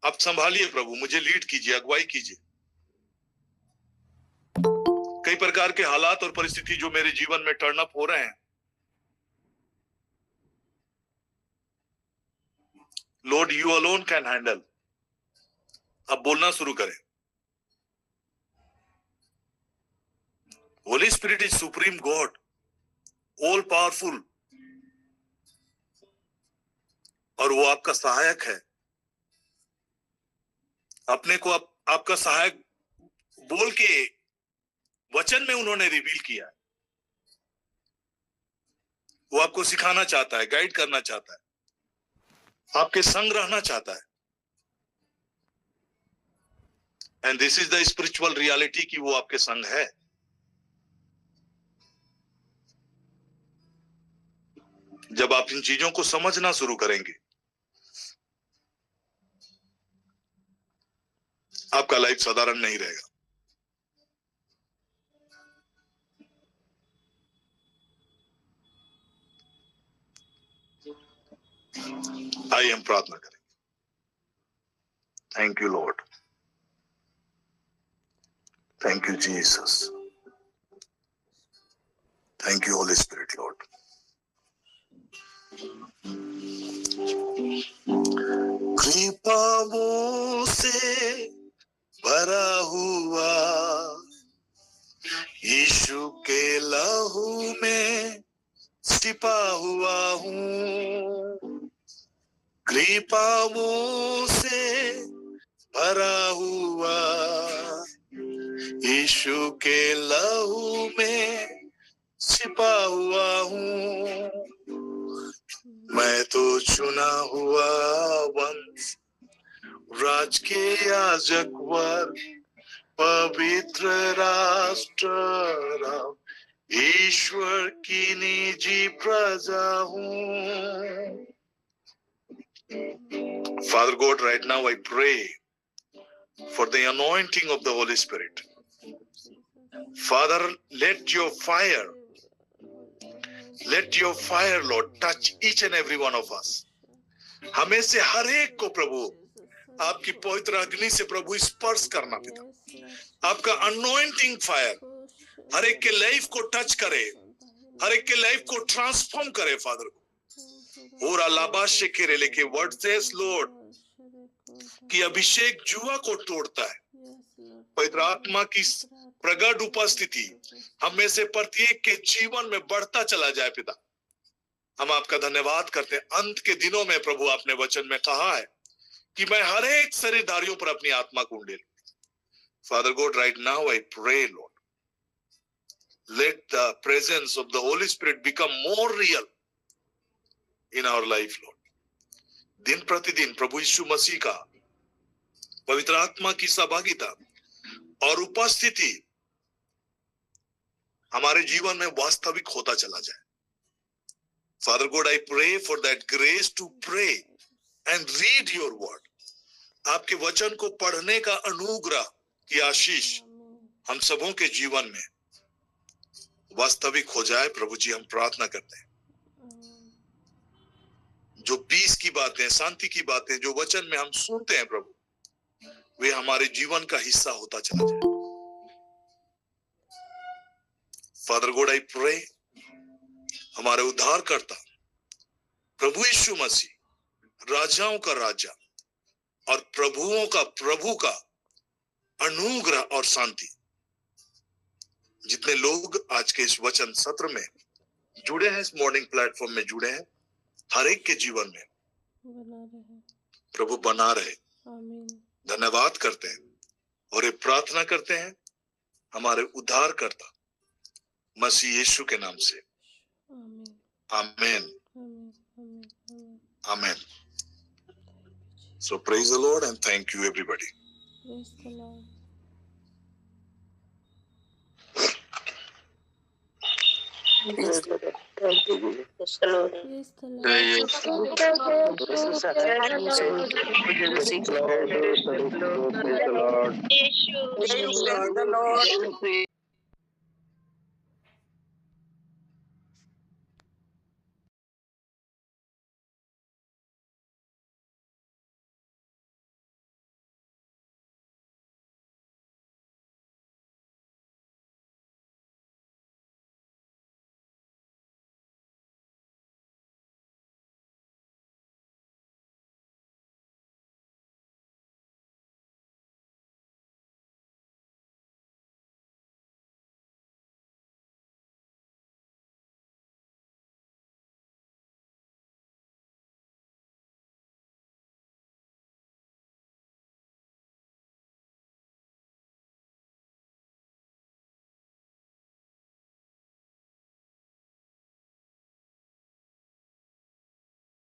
D: आप संभालिए प्रभु, मुझे लीड कीजिए, अगुवाई कीजिए। कई प्रकार के हालात और परिस्थिति जो मेरे जीवन में टर्न अप हो रहे हैं, Lord you alone can handle. अब बोलना शुरू करें, Holi Spirit is supreme God, all powerful, और वो आपका सहायक है। अपने को आपका सहायक बोल के वचन में उन्होंने रिवील किया है। वो आपको सिखाना चाहता है, गाइड करना चाहता है, आपके संग रहना चाहता है। And this is the spiritual reality कि वो आपके संग है। जब आप इन चीजों को समझना शुरू करेंगे, आपका लाइफ साधारण नहीं रहेगा। आइए हम प्रार्थना करें। Thank you lord, thank you Jesus, thank you holy spirit lord. कृपाओं से भरा हुआ यीशु के लहू में छिपा हुआ हूँ, कृपाओं से भरा हुआ यीशु के लहू में छिपा हुआ हूँ। मैं तो चुना हुआ वंश, राज के याजक वर्ग, पवित्र राष्ट्र राव, ईश्वर की निजी प्रजा हूँ। Father God, right now I pray for the anointing of the Holy Spirit. Father, let your fire, Lord, touch each and every one of us. हमें से हर एक को प्रभु आपकी पवित्र अग्नि से प्रभु स्पर्श करना पिता। आपका अनॉइंटिंग फायर हर एक के लाइफ को टच करे, हर एक के लाइफ को ट्रांसफॉर्म करे फादर को। और अलाबाश के रेले के वर्ड सेस लॉर्ड कि अभिषेक जुआ को तोड़ता है। पवित्र आत्मा की प्रगट उपस्थिति हमें से प्रत्येक के जीवन में बढ़ता चला जाए पिता। हम आपका धन्यवाद करते हैं। अंत के दिनों में प्रभु आपने वचन में कहा है कि मैं हर एक शरीरधारियों पर अपनी आत्मा को उंडेल। Father God, right now I pray, Lord, let the presence of the Holy Spirit become more real in our life, Lord. दिन प्रतिदिन प्रभु यीशु मसीह का पवित्र आत्मा की सहभागिता और उपस्थिति हमारे जीवन में वास्तविक होता चला जाए। Father God, I pray for that grace to pray and read your word. आपके वचन को पढ़ने का अनुग्रह की आशीष हम सबों के जीवन में वास्तविक हो जाए। प्रभु जी, हम प्रार्थना करते हैं जो पीस की बातें, शांति की बातें जो वचन में हम सुनते हैं प्रभु, वे हमारे जीवन का हिस्सा होता चला जाए। Father God, I pray हमारे उद्धारकर्ता प्रभु यीशु मसीह राजाओं का राजा और प्रभुओं का प्रभु का अनुग्रह और शांति जितने लोग आज के इस वचन सत्र में जुड़े हैं, इस मॉर्निंग प्लेटफॉर्म में जुड़े हैं, हर एक के जीवन में प्रभु बना रहे। धन्यवाद करते हैं और ये प्रार्थना करते हैं हमारे उद्धारकर्ता मसीह यीशु के नाम से, आमीन, आमीन। So praise the Lord and thank you everybody.
E: Praise the Lord.
B: Praise the Lord. Thank you. Praise the Lord.
E: Praise the Lord.
B: Praise the Lord. Praise the Lord.
F: Praise the Lord.
B: Praise the Lord.